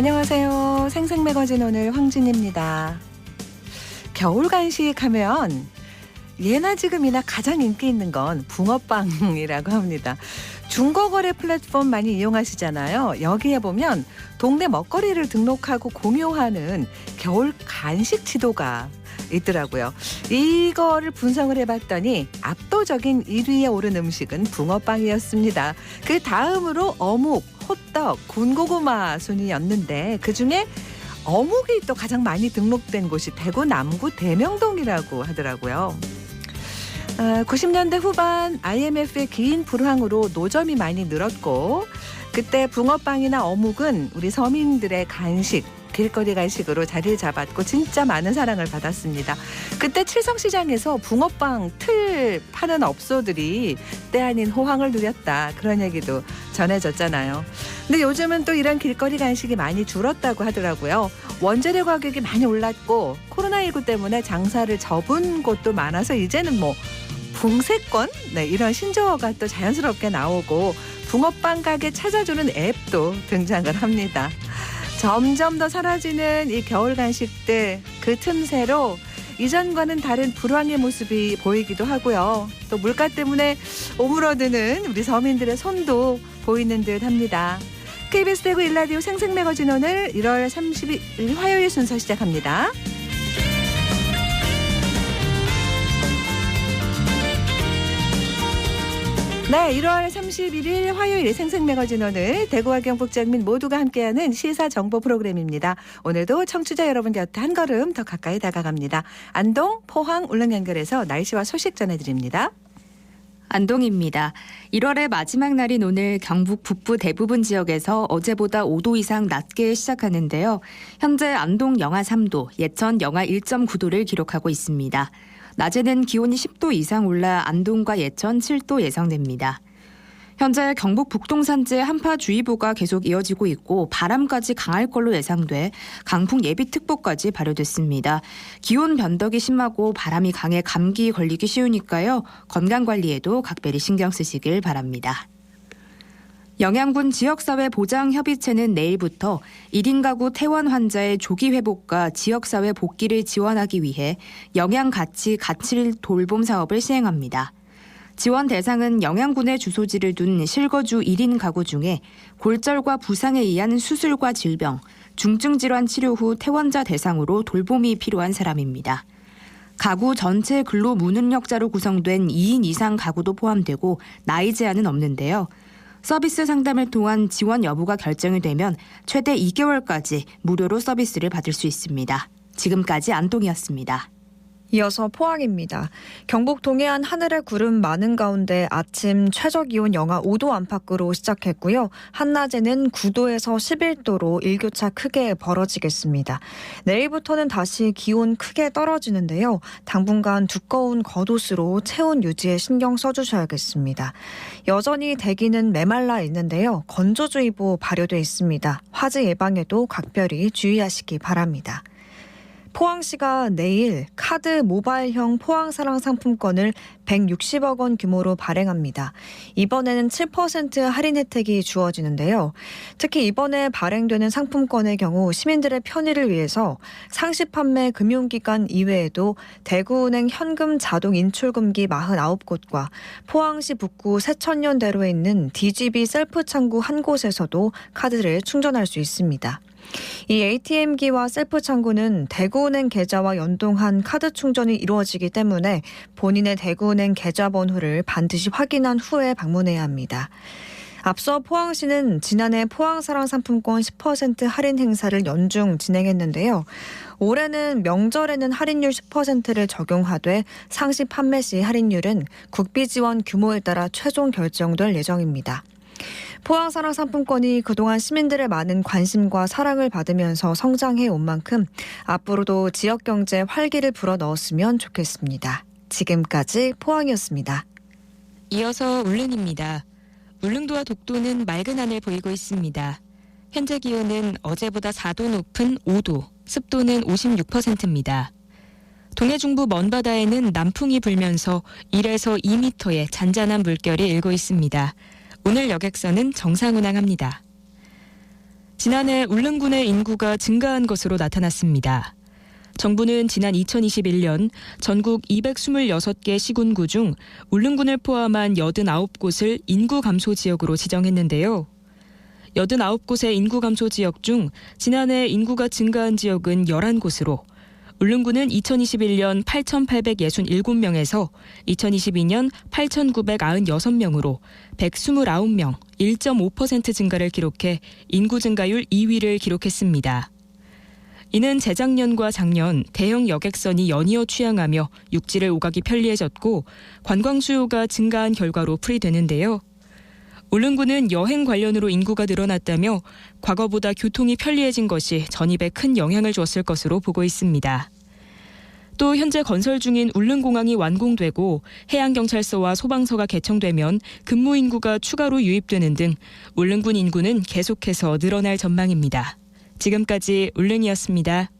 안녕하세요. 생생매거진 오늘 황진입니다. 겨울 간식 하면 예나 지금이나 가장 인기 있는 건 붕어빵이라고 합니다. 중고거래 플랫폼 많이 이용하시잖아요. 여기에 보면 동네 먹거리를 등록하고 공유하는 겨울 간식 지도가 있더라고요. 이거를 분석을 해봤더니 압도적인 1위에 오른 음식은 붕어빵이었습니다. 그 다음으로 어묵, 호떡, 군고구마 순이었는데 그중에 어묵이 또 가장 많이 등록된 곳이 대구 남구 대명동이라고 하더라고요. 90년대 후반 IMF의 긴 불황으로 노점이 많이 늘었고 그때 붕어빵이나 어묵은 우리 서민들의 간식, 길거리 간식으로 자리를 잡았고 진짜 많은 사랑을 받았습니다. 그때 칠성시장에서 붕어빵 틀 파는 업소들이 때 아닌 호황을 누렸다. 그런 얘기도 전해졌잖아요. 근데 요즘은 또 이런 길거리 간식이 많이 줄었다고 하더라고요. 원재료 가격이 많이 올랐고 코로나19 때문에 장사를 접은 곳도 많아서 이제는 붕세권? 네, 이런 신조어가 또 자연스럽게 나오고 붕어빵 가게 찾아주는 앱도 등장을 합니다. 점점 더 사라지는 이 겨울 간식들 그 틈새로 이전과는 다른 불황의 모습이 보이기도 하고요. 또 물가 때문에 오물어드는 우리 서민들의 손도 보이는 듯 합니다. KBS 대구 일라디오 생생매거진 오늘 1월 30일 화요일 순서 시작합니다. 네, 1월 31일 화요일 생생매거진 오늘 대구와 경북 민 모두가 함께하는 시사정보 프로그램입니다. 오늘도 청취자 여러분 곁에 한 걸음 더 가까이 다가갑니다. 안동, 포항, 울릉 연결해서 날씨와 소식 전해드립니다. 안동입니다. 1월의 마지막 날인 오늘 경북 북부 대부분 지역에서 어제보다 5도 이상 낮게 시작하는데요. 현재 안동 영하 3도, 예천 영하 1.9도를 기록하고 있습니다. 낮에는 기온이 10도 이상 올라 안동과 예천 7도 예상됩니다. 현재 경북 북동산지에 한파주의보가 계속 이어지고 있고 바람까지 강할 걸로 예상돼 강풍 예비특보까지 발효됐습니다. 기온 변덕이 심하고 바람이 강해 감기 걸리기 쉬우니까요. 건강관리에도 각별히 신경 쓰시길 바랍니다. 영양군 지역사회보장협의체는 내일부터 1인 가구 퇴원 환자의 조기 회복과 지역사회 복귀를 지원하기 위해 영양가치 가칠 돌봄 사업을 시행합니다. 지원 대상은 영양군에 주소지를 둔 실거주 1인 가구 중에 골절과 부상에 의한 수술과 질병, 중증질환 치료 후 퇴원자 대상으로 돌봄이 필요한 사람입니다. 가구 전체 근로 무능력자로 구성된 2인 이상 가구도 포함되고 나이 제한은 없는데요. 서비스 상담을 통한 지원 여부가 결정이 되면 최대 2개월까지 무료로 서비스를 받을 수 있습니다. 지금까지 안동이었습니다. 이어서 포항입니다. 경북 동해안 하늘에 구름 많은 가운데 아침 최저기온 영하 5도 안팎으로 시작했고요. 한낮에는 9도에서 11도로 일교차 크게 벌어지겠습니다. 내일부터는 다시 기온 크게 떨어지는데요. 당분간 두꺼운 겉옷으로 체온 유지에 신경 써주셔야겠습니다. 여전히 대기는 메말라 있는데요. 건조주의보 발효돼 있습니다. 화재 예방에도 각별히 주의하시기 바랍니다. 포항시가 내일 카드 모바일형 포항사랑 상품권을 160억 원 규모로 발행합니다. 이번에는 7% 할인 혜택이 주어지는데요. 특히 이번에 발행되는 상품권의 경우 시민들의 편의를 위해서 상시 판매 금융기관 이외에도 대구은행 현금 자동 인출금기 49곳과 포항시 북구 세천년대로에 있는 DGB 셀프 창구 한 곳에서도 카드를 충전할 수 있습니다. 이 ATM기와 셀프 창구는 대구은행 계좌와 연동한 카드 충전이 이루어지기 때문에 본인의 대구은행 계좌번호를 반드시 확인한 후에 방문해야 합니다. 앞서 포항시는 지난해 포항사랑 상품권 10% 할인 행사를 연중 진행했는데요. 올해는 명절에는 할인율 10%를 적용하되 상시 판매 시 할인율은 국비 지원 규모에 따라 최종 결정될 예정입니다. 포항사랑 상품권이 그동안 시민들의 많은 관심과 사랑을 받으면서 성장해 온 만큼 앞으로도 지역경제 활기를 불어넣었으면 좋겠습니다. 지금까지 포항이었습니다. 이어서 울릉입니다. 울릉도와 독도는 맑은 하늘 보이고 있습니다. 현재 기온은 어제보다 4도 높은 5도, 습도는 56%입니다. 동해 중부 먼바다에는 남풍이 불면서 1에서 2m의 잔잔한 물결이 일고 있습니다. 오늘 여객선은 정상 운항합니다. 지난해 울릉군의 인구가 증가한 것으로 나타났습니다. 정부는 지난 2021년 전국 226개 시군구 중 울릉군을 포함한 89곳을 인구 감소 지역으로 지정했는데요. 89곳의 인구 감소 지역 중 지난해 인구가 증가한 지역은 11곳으로 울릉군은 2021년 8,867명에서 2022년 8,996명으로 129명, 1.5% 증가를 기록해 인구 증가율 2위를 기록했습니다. 이는 재작년과 작년 대형 여객선이 연이어 취항하며 육지를 오가기 편리해졌고 관광 수요가 증가한 결과로 풀이되는데요. 울릉군은 여행 관련으로 인구가 늘어났다며 과거보다 교통이 편리해진 것이 전입에 큰 영향을 줬을 것으로 보고 있습니다. 또 현재 건설 중인 울릉공항이 완공되고 해양경찰서와 소방서가 개청되면 근무 인구가 추가로 유입되는 등 울릉군 인구는 계속해서 늘어날 전망입니다. 지금까지 울릉이었습니다.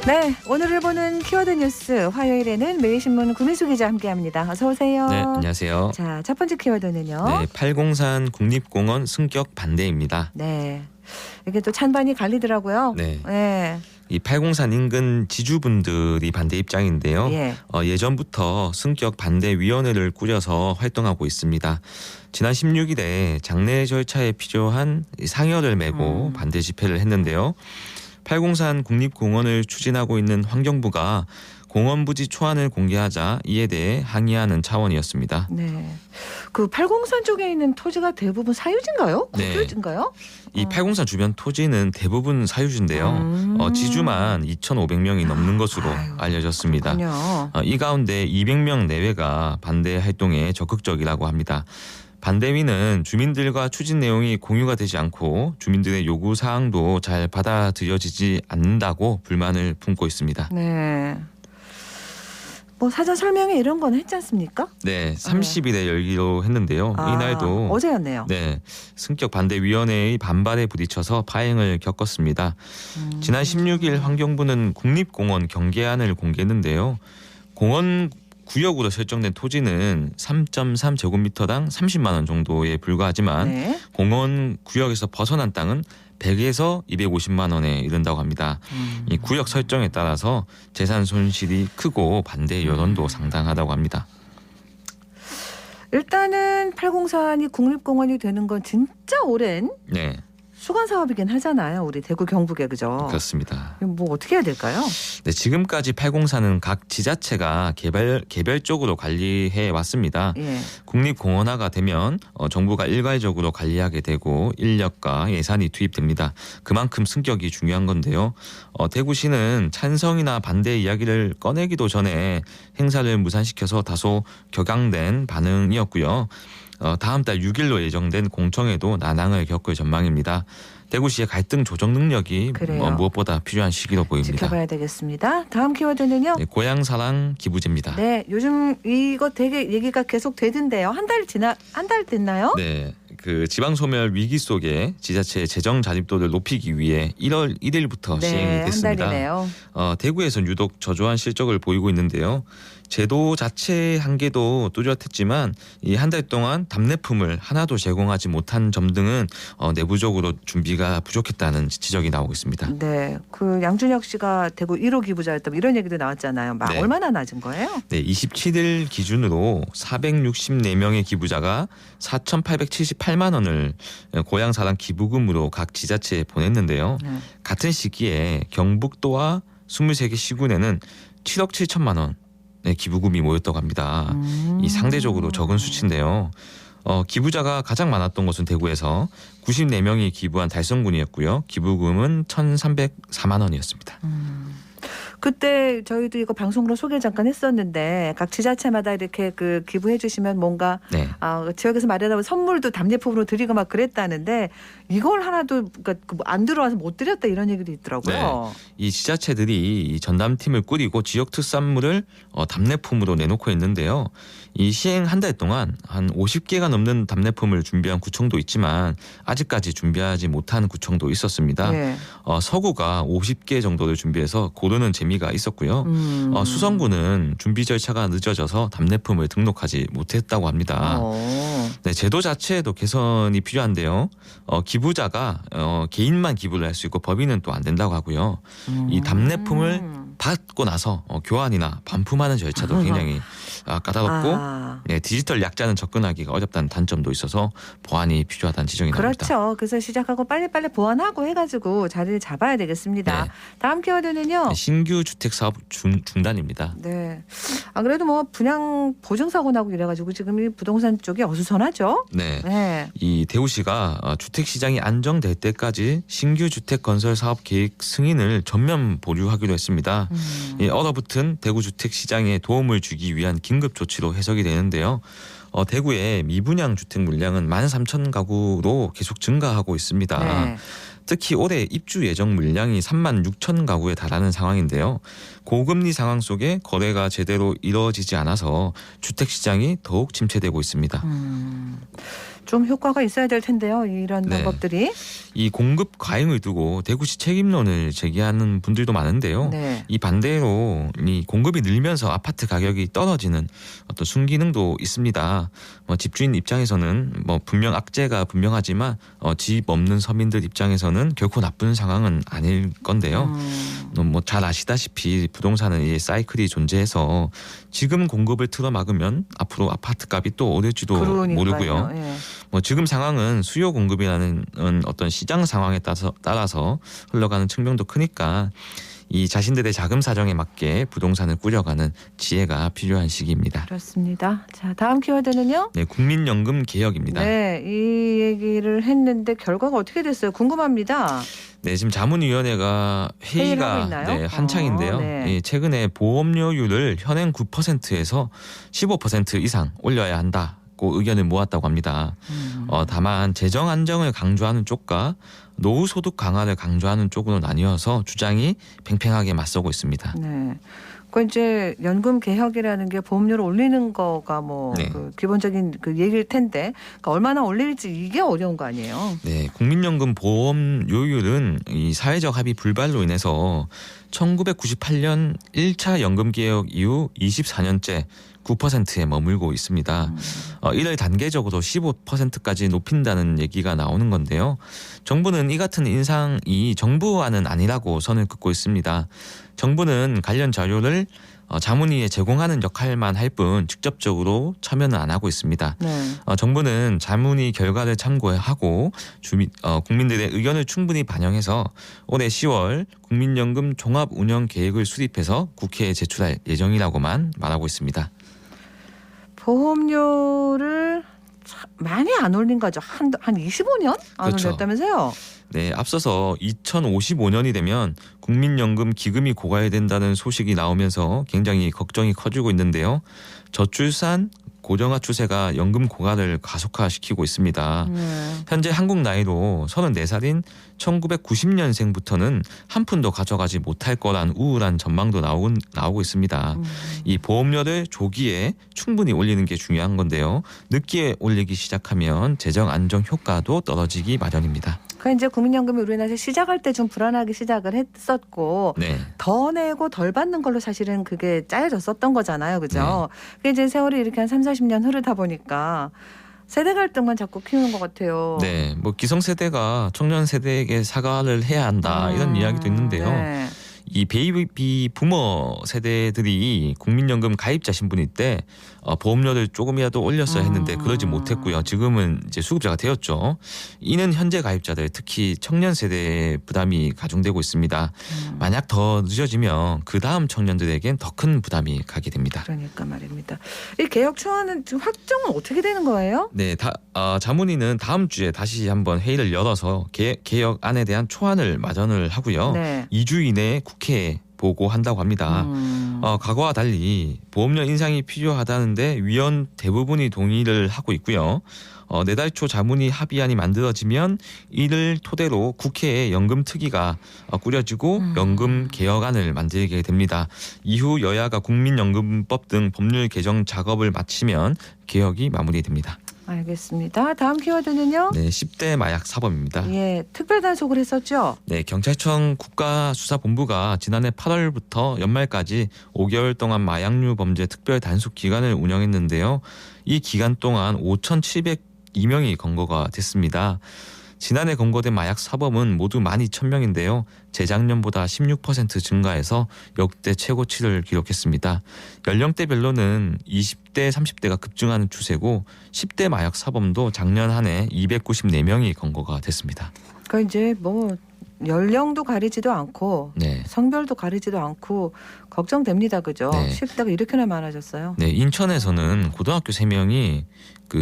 네, 오늘을 보는 키워드 뉴스 화요일에는 매일신문 구민수 기자 함께합니다. 어서 오세요. 네, 안녕하세요. 자, 첫 번째 키워드는요. 네, 팔공산 국립공원 승격 반대입니다. 네, 이게 또 찬반이 갈리더라고요. 네, 네. 이 팔공산 인근 지주분들이 반대 입장인데요. 예. 예전부터 승격 반대 위원회를 꾸려서 활동하고 있습니다. 지난 16일에 장례 절차에 필요한 상여를 메고 반대 집회를 했는데요. 팔공산 국립공원을 추진하고 있는 환경부가 공원 부지 초안을 공개하자 이에 대해 항의하는 차원이었습니다. 네. 그 팔공산 쪽에 있는 토지가 대부분 사유지인가요? 네. 국유지인가요? 이 팔공산 주변 토지는 대부분 사유지인데요. 지주만 2,500명이 넘는 것으로 아유, 알려졌습니다. 그렇군요. 이 가운데 200명 내외가 반대 활동에 적극적이라고 합니다. 반대위는 주민들과 추진 내용이 공유가 되지 않고 주민들의 요구 사항도 잘 받아들여지지 않는다고 불만을 품고 있습니다. 네. 뭐 사전 설명회 이런 건 했지 않습니까? 네, 30일에 열기로 했는데요. 이날도 어제였네요. 네, 승격 반대위원회의 반발에 부딪혀서 파행을 겪었습니다. 지난 16일 환경부는 국립공원 경계안을 공개했는데요. 공원 구역으로 설정된 토지는 3.3제곱미터당 30만 원 정도에 불과하지만 네. 공원 구역에서 벗어난 땅은 100에서 250만 원에 이른다고 합니다. 이 구역 설정에 따라서 재산 손실이 크고 반대 여론도 상당하다고 합니다. 일단은 팔공산이 국립공원이 되는 건 진짜 오랜 네, 수건 사업이긴 하잖아요. 우리 대구 경북에 그죠? 그렇습니다. 뭐 어떻게 해야 될까요? 네, 지금까지 팔공산은 각 지자체가 개별적으로 관리해 왔습니다. 예. 국립공원화가 되면 정부가 일괄적으로 관리하게 되고 인력과 예산이 투입됩니다. 그만큼 승격이 중요한 건데요. 대구시는 찬성이나 반대 이야기를 꺼내기도 전에 행사를 무산시켜서 다소 격앙된 반응이었고요. 다음 달 6일로 예정된 공청회도 난항을 겪을 전망입니다. 대구시의 갈등 조정 능력이 무엇보다 필요한 시기로 보입니다. 지켜봐야 되겠습니다. 다음 키워드는요. 네, 고향사랑 기부제입니다. 네, 요즘 이거 되게 얘기가 계속 되던데요. 한 달 됐나요? 네, 그 지방소멸 위기 속에 지자체의 재정 자립도를 높이기 위해 1월 1일부터 시행이 됐습니다. 한 달이네요. 대구에서는 유독 저조한 실적을 보이고 있는데요. 제도 자체의 한계도 뚜렷했지만 이 한 달 동안 답례품을 하나도 제공하지 못한 점 등은 내부적으로 준비가 부족했다는 지적이 나오고 있습니다. 네, 그 양준혁 씨가 대구 1호 기부자였다 이런 얘기도 나왔잖아요. 네. 얼마나 낮은 거예요? 네, 27일 기준으로 464명의 기부자가 4,878만 원을 고향사랑 기부금으로 각 지자체에 보냈는데요. 같은 시기에 경북도와 23개 시군에는 7억 7천만 원 기부금이 모였다고 합니다. 이 상대적으로 적은 수치인데요. 기부자가 가장 많았던 곳은 대구에서 94명이 기부한 달성군이었고요. 기부금은 1,304만 원이었습니다. 그때 저희도 이거 방송으로 소개 잠깐 했었는데 각 지자체마다 이렇게 그 기부해 주시면 뭔가 네. 지역에서 마련하고 선물도 답례품으로 드리고 막 그랬다는데 이걸 하나도 그러니까 안 들어와서 못 드렸다 이런 얘기도 있더라고요. 이 지자체들이 이 전담팀을 꾸리고 지역 특산물을 답례품으로 내놓고 있는데요. 이 시행 한 달 동안 한 50개가 넘는 답례품을 준비한 구청도 있지만 아직까지 준비하지 못한 구청도 있었습니다. 네. 서구가 50개 정도를 준비해서 고르는 재미가 있었고요. 수성구는 준비 절차가 늦어져서 답례품을 등록하지 못했다고 합니다. 네, 제도 자체에도 개선이 필요한데요. 기부자가 개인만 기부를 할 수 있고 법인은 또 안 된다고 하고요. 이 답례품을 받고 나서 교환이나 반품하는 절차도 굉장히 까다롭고 네, 디지털 약자는 접근하기가 어렵다는 단점도 있어서 보완이 필요하다는 지적이 나옵니다. 그렇죠. 그래서 시작하고 빨리빨리 보완하고 해가지고 자리를 잡아야 되겠습니다. 네. 다음 키워드는요. 신규 주택 사업 중단입니다. 네. 그래도 뭐 분양 보증 사고 나고 이래가지고 지금 이 부동산 쪽이 어수선하죠. 네. 네. 이 대구시가 주택 시장이 안정될 때까지 신규 주택 건설 사업 계획 승인을 전면 보류하기로 했습니다. 이 얼어붙은 대구 주택 시장에 도움을 주기 위한 긴급 조치로 해석이 되는데요. 대구의 미분양 주택 물량은 13,000가구로 계속 증가하고 있습니다. 네. 특히 올해 입주 예정 물량이 36,000가구에 달하는 상황인데요. 고금리 상황 속에 거래가 제대로 이루어지지 않아서 주택 시장이 더욱 침체되고 있습니다. 좀 효과가 있어야 될 텐데요. 이런 네. 방법들이. 이 공급 과잉을 두고 대구시 책임론을 제기하는 분들도 많은데요. 네. 이 반대로 이 공급이 늘면서 아파트 가격이 떨어지는 어떤 순기능도 있습니다. 집주인 입장에서는 분명 악재가 분명하지만 집 없는 서민들 입장에서는 결코 나쁜 상황은 아닐 건데요. 잘 아시다시피 부동산은 이 사이클이 존재해서 지금 공급을 틀어막으면 앞으로 아파트 값이 또 오를지도 그러니까요. 모르고요. 예. 지금 상황은 수요 공급이라는 어떤 시장 상황에 따라서 흘러가는 측면도 크니까 이 자신들의 자금 사정에 맞게 부동산을 꾸려가는 지혜가 필요한 시기입니다. 그렇습니다. 자, 다음 키워드는요. 네, 국민연금 개혁입니다. 네, 이 얘기를 했는데 결과가 어떻게 됐어요? 궁금합니다. 네, 지금 자문위원회가 회의를 하고 회의가 있나요? 한창인데요. 네. 최근에 보험료율을 현행 9%에서 15% 이상 올려야 한다고 의견을 모았다고 합니다. 다만 재정 안정을 강조하는 쪽과 노후 소득 강화를 강조하는 쪽으로 나뉘어서 주장이 팽팽하게 맞서고 있습니다. 네. 그 이제 연금 개혁이라는 게 보험료를 올리는 거가 네. 그 기본적인 그 얘기일 텐데 그러니까 얼마나 올릴지 이게 어려운 거 아니에요? 네, 국민연금 보험료율은 이 사회적 합의 불발로 인해서 1998년 1차 연금 개혁 이후 24년째 9%에 머물고 있습니다. 이를 단계적으로 15%까지 높인다는 얘기가 나오는 건데요. 정부는 이 같은 인상이 정부와는 아니라고 선을 긋고 있습니다. 정부는 관련 자료를 자문위에 제공하는 역할만 할 뿐 직접적으로 참여는 안 하고 있습니다. 네. 정부는 자문위 결과를 참고하고 국민들의 의견을 충분히 반영해서 올해 10월 국민연금 종합운영계획을 수립해서 국회에 제출할 예정이라고만 말하고 있습니다. 보험료를 많이 안 올린 거죠. 한 25년 안 그렇죠. 올렸다면서요? 네, 앞서서 2055년이 되면 국민연금 기금이 고갈된다는 소식이 나오면서 굉장히 걱정이 커지고 있는데요. 저출산 고령화 추세가 연금 고갈을 가속화시키고 있습니다. 현재 한국 나이로 34살인 1990년생부터는 한 푼도 가져가지 못할 거란 우울한 전망도 나오고 있습니다. 이 보험료를 조기에 충분히 올리는 게 중요한 건데요. 늦게 올리기 시작하면 재정 안정 효과도 떨어지기 마련입니다. 그 이제 국민연금이 우리나라에서 시작할 때 좀 불안하게 시작을 했었고 네. 더 내고 덜 받는 걸로 사실은 그게 짜여졌었던 거잖아요. 그죠? 그게 이제 세월이 이렇게 한 30-40년 흐르다 보니까 세대 갈등만 자꾸 키우는 것 같아요. 네, 기성세대가 청년 세대에게 사과를 해야 한다 이런 이야기도 있는데요. 네. 이 베이비 부머 세대들이 국민연금 가입자 신분일 때 보험료를 조금이라도 올렸어야 했는데 그러지 못했고요. 지금은 이제 수급자가 되었죠. 이는 현재 가입자들 특히 청년 세대의 부담이 가중되고 있습니다. 만약 더 늦어지면 그 다음 청년들에겐 더 큰 부담이 가게 됩니다. 그러니까 말입니다. 이 개혁 초안은 지금 확정은 어떻게 되는 거예요? 네, 자문위는 다음 주에 다시 한번 회의를 열어서 개혁안에 대한 초안을 마련을 하고요. 네. 2주 이내에 국회에 보고한다고 합니다. 과거와 달리 보험료 인상이 필요하다는데 위원 대부분이 동의를 하고 있고요. 내달 초 자문위 합의안이 만들어지면 이를 토대로 국회에 연금특위가 꾸려지고 연금 개혁안을 만들게 됩니다. 이후 여야가 국민연금법 등 법률 개정 작업을 마치면 개혁이 마무리됩니다. 알겠습니다. 다음 키워드는요? 네, 10대 마약 사범입니다. 예, 특별 단속을 했었죠? 네, 경찰청 국가수사본부가 지난해 8월부터 연말까지 5개월 동안 마약류 범죄 특별 단속 기간을 운영했는데요. 이 기간 동안 5,702명이 검거가 됐습니다. 지난해 검거된 마약 사범은 모두 12,000명인데요. 재작년보다 16% 증가해서 역대 최고치를 기록했습니다. 연령대별로는 20대, 30대가 급증하는 추세고 10대 마약 사범도 작년 한 해 294명이 검거가 됐습니다. 그러니까 이제 뭐 연령도 가리지도 않고 네. 성별도 가리지도 않고 걱정됩니다. 그죠? 네. 10대가 이렇게나 많아졌어요. 네, 인천에서는 고등학교 3명이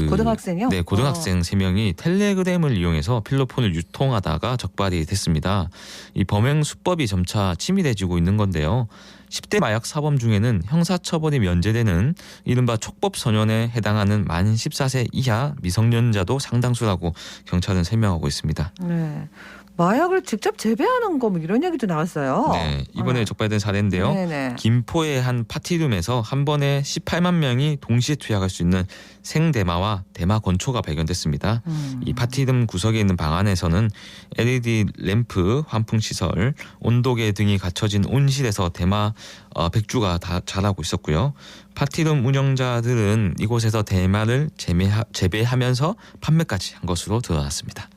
고등학생이요? 네, 고등학생 3명이 텔레그램을 이용해서 필로폰을 유통하다가 적발이 됐습니다. 이 범행 수법이 점차 치밀해지고 있는 건데요. 10대 마약 사범 중에는 형사처벌이 면제되는 이른바 촉법소년에 해당하는 만 14세 이하 미성년자도 상당수라고 경찰은 설명하고 있습니다. 네. 마약을 직접 재배하는 거 뭐 이런 얘기도 나왔어요. 네, 이번에 적발된 사례인데요. 네네. 김포의 한 파티룸에서 한 번에 18만 명이 동시에 투약할 수 있는 생대마와 대마 건초가 발견됐습니다. 이 파티룸 구석에 있는 방 안에서는 LED 램프, 환풍 시설, 온도계 등이 갖춰진 온실에서 대마 백주가 다 자라고 있었고요. 파티룸 운영자들은 이곳에서 대마를 재배하면서 판매까지 한 것으로 드러났습니다.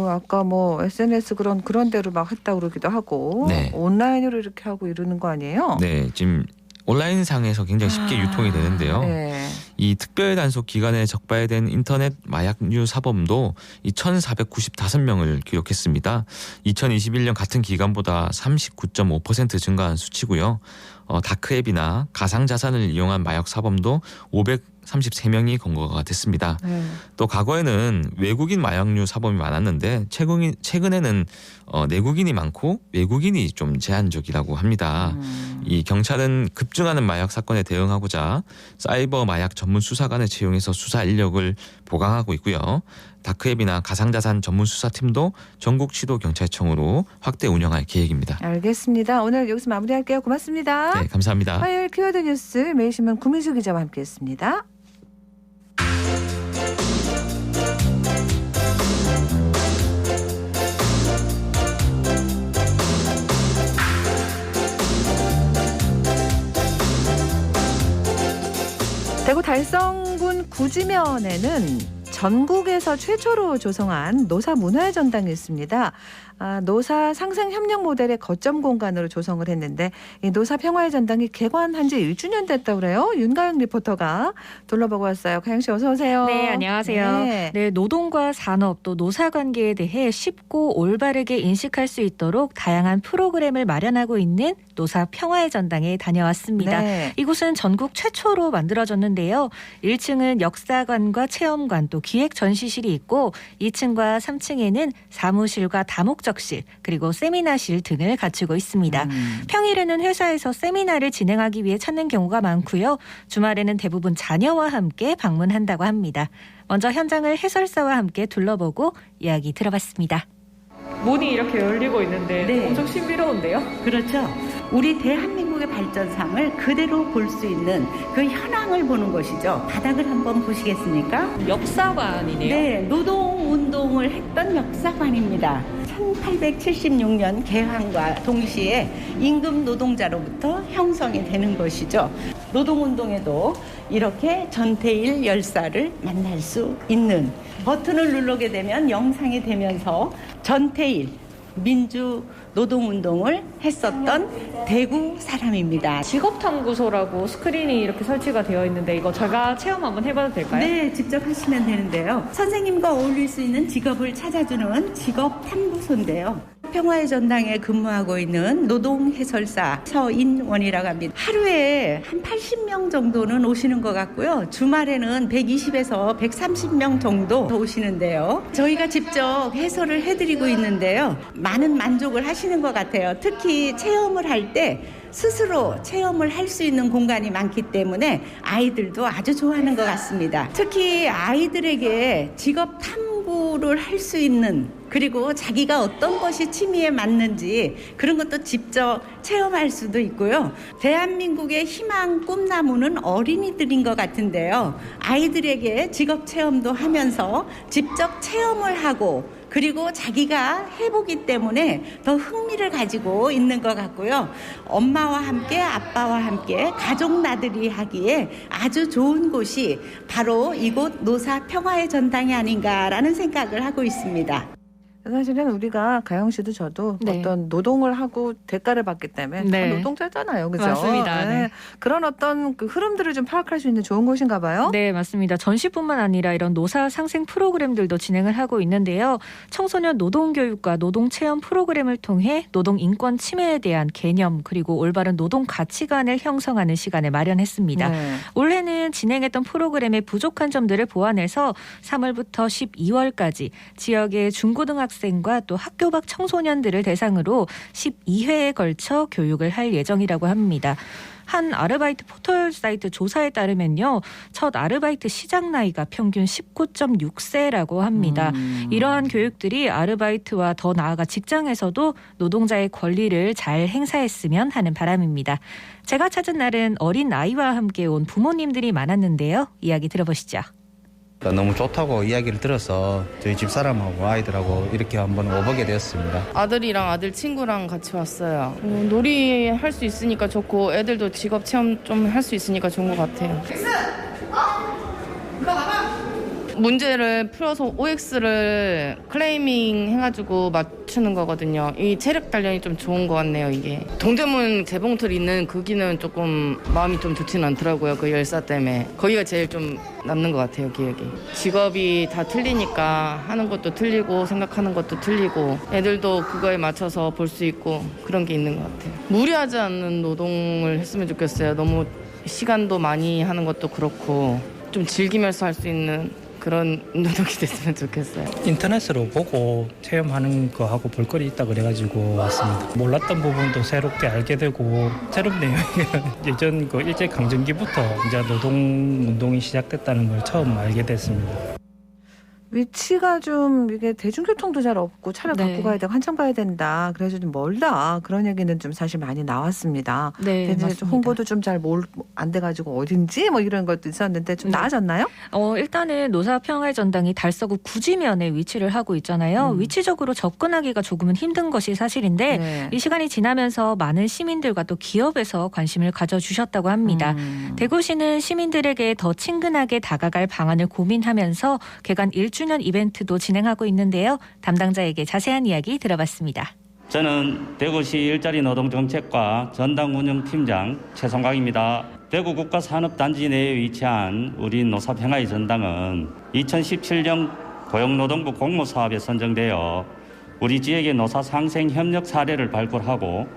아까 뭐 SNS 그런 데로 막 했다 그러기도 하고 네. 온라인으로 이렇게 하고 이러는 거 아니에요? 네, 지금 온라인상에서 굉장히 쉽게 유통이 되는데요. 네. 이 특별 단속 기간에 적발된 인터넷 마약류 사범도 1,495명을 기록했습니다. 2021년 같은 기간보다 39.5% 증가한 수치고요. 다크앱이나 가상자산을 이용한 마약 사범도 533명이 검거가 됐습니다. 네. 또 과거에는 외국인 마약류 사범이 많았는데 최근에는 내국인이 많고 외국인이 좀 제한적이라고 합니다. 이 경찰은 급증하는 마약 사건에 대응하고자 사이버 마약 전문 수사관을 채용해서 수사 인력을 보강하고 있고요. 다크앱이나 가상자산 전문 수사팀도 전국 시도경찰청으로 확대 운영할 계획입니다. 알겠습니다. 오늘 여기서 마무리할게요. 고맙습니다. 네, 감사합니다. 화요일 키워드 뉴스 매일신문 구민수 기자와 함께했습니다. 대구 달성군 구지면에는 전국에서 최초로 조성한 노사 문화의 전당이 있습니다. 노사 상생 협력 모델의 거점 공간으로 조성을 했는데 이 노사 평화의 전당이 개관한 지 1주년 됐다고 그래요. 윤가영 리포터가 둘러보고 왔어요. 가영 씨 어서 오세요. 네, 안녕하세요. 네, 노동과 산업 또 노사 관계에 대해 쉽고 올바르게 인식할 수 있도록 다양한 프로그램을 마련하고 있는 노사 평화의 전당에 다녀왔습니다. 네. 이곳은 전국 최초로 만들어졌는데요. 1층은 역사관과 체험관 또 기획 전시실이 있고 2층과 3층에는 사무실과 다목적실 그리고 세미나실 등을 갖추고 있습니다. 평일에는 회사에서 세미나를 진행하기 위해 찾는 경우가 많고요. 주말에는 대부분 자녀와 함께 방문한다고 합니다. 먼저 현장을 해설사와 함께 둘러보고 이야기 들어봤습니다. 문이 이렇게 열리고 있는데 네. 엄청 신비로운데요? 그렇죠. 우리 대한민국의 발전상을 그대로 볼 수 있는 그 현황을 보는 것이죠. 바닥을 한번 보시겠습니까? 역사관이네요. 네, 노동운동을 했던 역사관입니다. 1876년 개항과 동시에 임금 노동자로부터 형성이 되는 것이죠. 노동운동에도 이렇게 전태일 열사를 만날 수 있는 버튼을 누르게 되면 영상이 되면서 전태일 민주 노동운동을 했었던 대구 사람입니다. 직업탐구소라고 스크린이 이렇게 설치가 되어 있는데 이거 제가 체험 한번 해봐도 될까요? 네, 직접 하시면 되는데요. 선생님과 어울릴 수 있는 직업을 찾아주는 직업탐구소인데요. 평화의 전당에 근무하고 있는 노동 해설사 서인원이라고 합니다. 하루에 한 80명 정도는 오시는 것 같고요. 주말에는 120에서 130명 정도 오시는데요. 저희가 직접 해설을 해드리고 있는데요. 많은 만족을 하시는 것 같아요. 특히 체험을 할 때 스스로 체험을 할 수 있는 공간이 많기 때문에 아이들도 아주 좋아하는 것 같습니다. 특히 아이들에게 직업 탐구를 할 수 있는, 그리고 자기가 어떤 것이 취미에 맞는지 그런 것도 직접 체험할 수도 있고요. 대한민국의 희망 꿈나무는 어린이들인 것 같은데요. 아이들에게 직업 체험도 하면서 직접 체험을 하고 그리고 자기가 해보기 때문에 더 흥미를 가지고 있는 것 같고요. 엄마와 함께 아빠와 함께 가족 나들이 하기에 아주 좋은 곳이 바로 이곳 노사 평화의 전당이 아닌가라는 생각을 하고 있습니다. 사실은 우리가 가영 씨도 저도 네. 어떤 노동을 하고 대가를 받기 때문에 네. 다 노동자잖아요, 그죠? 맞습니다. 네. 그런 어떤 그 흐름들을 좀 파악할 수 있는 좋은 곳인가 봐요. 네, 맞습니다. 전시뿐만 아니라 이런 노사 상생 프로그램들도 진행을 하고 있는데요. 청소년 노동교육과 노동체험 프로그램을 통해 노동 인권 침해에 대한 개념 그리고 올바른 노동 가치관을 형성하는 시간을 마련했습니다. 네. 올해는 진행했던 프로그램의 부족한 점들을 보완해서 3월부터 12월까지 지역의 중고등학생과 또 학교 밖 청소년들을 대상으로 12회에 걸쳐 교육을 할 예정이라고 합니다. 한 아르바이트 포털 사이트 조사에 따르면요. 첫 아르바이트 시작 나이가 평균 19.6세라고 합니다. 이러한 교육들이 아르바이트와 더 나아가 직장에서도 노동자의 권리를 잘 행사했으면 하는 바람입니다. 제가 찾은 날은 어린 아이와 함께 온 부모님들이 많았는데요. 이야기 들어보시죠. 너무 좋다고 이야기를 들어서 저희 집사람하고 아이들하고 이렇게 한번 와보게 되었습니다. 아들이랑 아들 친구랑 같이 왔어요. 놀이 할 수 있으니까 좋고 애들도 직업 체험 좀 할 수 있으니까 좋은 것 같아요. 문제를 풀어서 OX를 클레이밍 해가지고 맞추는 거거든요. 이 체력 단련이 좀 좋은 것 같네요, 이게. 동대문 재봉틀 있는 거기는 조금 마음이 좀 좋지는 않더라고요, 그 열사 때문에. 거기가 제일 좀 남는 것 같아요, 기억이. 직업이 다 틀리니까 하는 것도 틀리고 생각하는 것도 틀리고 애들도 그거에 맞춰서 볼 수 있고 그런 게 있는 것 같아요. 무리하지 않는 노동을 했으면 좋겠어요. 너무 시간도 많이 하는 것도 그렇고 좀 즐기면서 할 수 있는 그런 노동이 됐으면 좋겠어요. 인터넷으로 보고 체험하는 거 하고 볼거리 있다 그래가지고 왔습니다. 몰랐던 부분도 새롭게 알게 되고 새롭네요. 예전 그 일제강점기부터 이제 노동운동이 시작됐다는 걸 처음 알게 됐습니다. 위치가 좀 이게 대중교통도 잘 없고 차를 네. 갖고 가야 되고 한참 가야 된다. 그래서 좀 멀다. 그런 얘기는 좀 사실 많이 나왔습니다. 네, 근데 이제 맞습니다. 홍보도 좀 잘 안 돼가지고 어딘지 뭐 이런 것도 있었는데 좀 네. 나아졌나요? 일단은 노사평화의 전당이 달서구 구지면에 위치를 하고 있잖아요. 위치적으로 접근하기가 조금은 힘든 것이 사실인데 네. 이 시간이 지나면서 많은 시민들과 또 기업에서 관심을 가져주셨다고 합니다. 대구시는 시민들에게 더 친근하게 다가갈 방안을 고민하면서 개관 1주년 이벤트도 진행하고 있는데요. 담당자에게 자세한 이야기 들어봤습니다. 저는 대구시 일자리 노동정책과 전당 운영팀장 최성광입니다. 대구 국가산업단지 내에 위치한 우리 노사평화의 전당은 2017년 고용노동부 공모사업에 선정되어 우리 지역의 노사 상생협력 사례를 발굴하고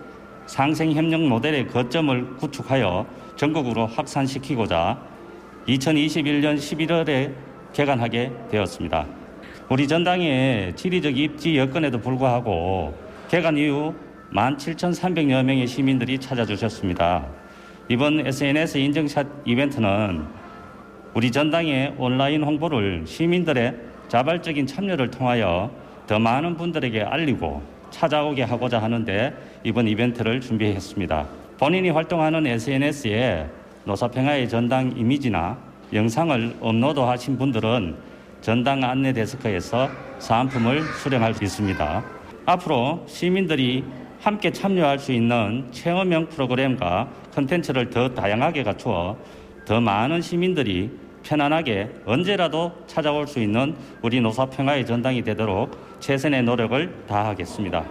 상생협력 모델의 거점을 구축하여 전국으로 확산시키고자 2021년 11월에 개관하게 되었습니다. 우리 전당의 지리적 입지 여건에도 불구하고 개관 이후 17,300여 명의 시민들이 찾아주셨습니다. 이번 SNS 인증샷 이벤트는 우리 전당의 온라인 홍보를 시민들의 자발적인 참여를 통하여 더 많은 분들에게 알리고 찾아오게 하고자 하는데 이번 이벤트를 준비했습니다. 본인이 활동하는 SNS에 노사평화의 전당 이미지나 영상을 업로드하신 분들은 전당 안내 데스크에서 사은품을 수령할 수 있습니다. 앞으로 시민들이 함께 참여할 수 있는 체험형 프로그램과 콘텐츠를 더 다양하게 갖추어 더 많은 시민들이 편안하게 언제라도 찾아올 수 있는 우리 노사평화의 전당이 되도록 최선의 노력을 다하겠습니다.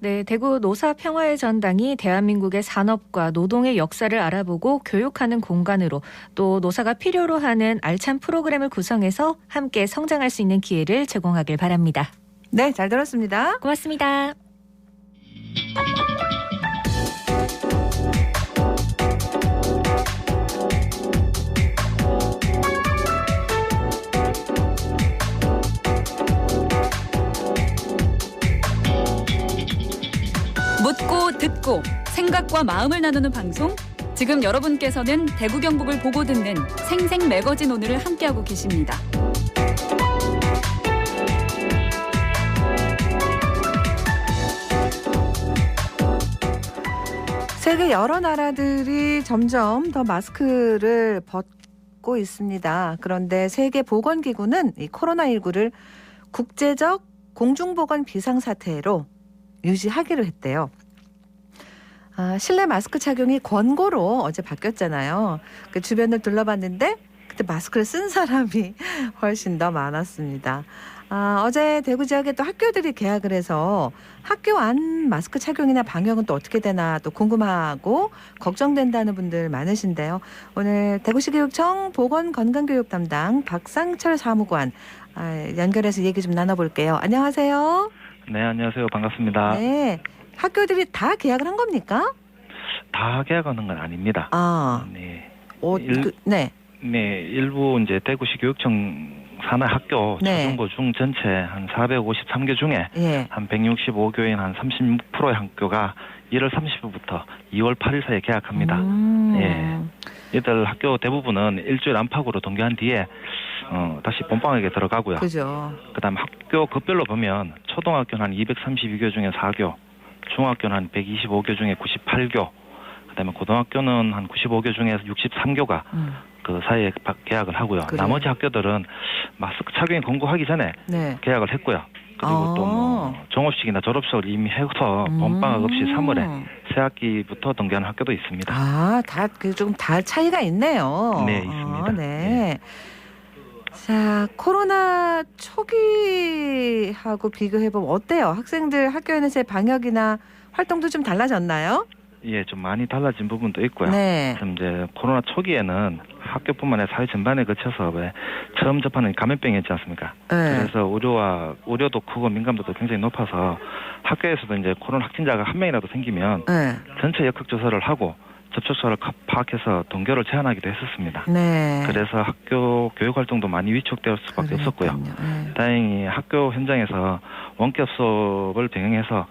네, 대구 노사평화의 전당이 대한민국의 산업과 노동의 역사를 알아보고 교육하는 공간으로 또 노사가 필요로 하는 알찬 프로그램을 구성해서 함께 성장할 수 있는 기회를 제공하길 바랍니다. 네, 잘 들었습니다. 고맙습니다. 묻고 듣고 생각과 마음을 나누는 방송. 지금 여러분께서는 대구 경북을 보고 듣는 생생 매거진 오늘을 함께하고 계십니다. 세계 여러 나라들이 점점 더 마스크를 벗고 있습니다. 그런데 세계보건기구는 이 코로나19를 국제적 공중보건 비상사태로 유지하기로 했대요. 실내 마스크 착용이 권고로 어제 바뀌었잖아요. 그 주변을 둘러봤는데 그때 마스크를 쓴 사람이 훨씬 더 많았습니다. 어제 대구 지역에 또 학교들이 개학을 해서 학교 안 마스크 착용이나 방역은 또 어떻게 되나 또 궁금하고 걱정된다는 분들 많으신데요. 오늘 대구시교육청 보건건강교육 담당 박상철 사무관 연결해서 얘기 좀 나눠볼게요. 안녕하세요. 네, 안녕하세요. 반갑습니다. 네, 학교들이 다 개학을 한 겁니까? 다 개학하는 건 아닙니다. 네. 네. 네, 일부 이제 대구시 교육청 산하 학교 초중고 중 전체 한 453개 중에 한 165교인 한 36%의 학교가 1월 30일부터 2월 8일 사이에 개학합니다. 예. 이들 학교 대부분은 일주일 안팎으로 동계한 뒤에 다시 본방학에 들어가고요. 그죠. 그다음 학교 급별로 보면 초등학교는 한 232교 중에 4교, 중학교는 한 125교 중에 98교, 그다음에 고등학교는 한 95교 중에서 63교가 그 사이에 개학을 하고요. 그래요. 나머지 학교들은 마스크 착용이 권고하기 전에 개학을 했고요. 그리고 또 뭐 종업식이나 졸업식을 이미 해서 본방학 없이 3월에 새 학기부터 동계하는 학교도 있습니다. 다 좀 다 차이가 있네요. 네, 있습니다. 네. 자, 코로나 초기하고 비교해보면 어때요? 학생들 학교에서의 방역이나 활동도 좀 달라졌나요? 예, 좀 많이 달라진 부분도 있고요. 네. 좀 이제 코로나 초기에는 학교뿐만 아니라 사회 전반에 거쳐서 왜 처음 접하는 감염병이었지 않습니까? 네. 그래서 우려도 크고 민감도도 굉장히 높아서 학교에서도 이제 코로나 확진자가 한 명이라도 생기면 전체 역학조사를 하고 접촉자를 파악해서 동교를 제한하기도 했었습니다. 네. 그래서 학교 교육 활동도 많이 위축될 수밖에 없었고요. 다행히 학교 현장에서 원격 수업을 병행해서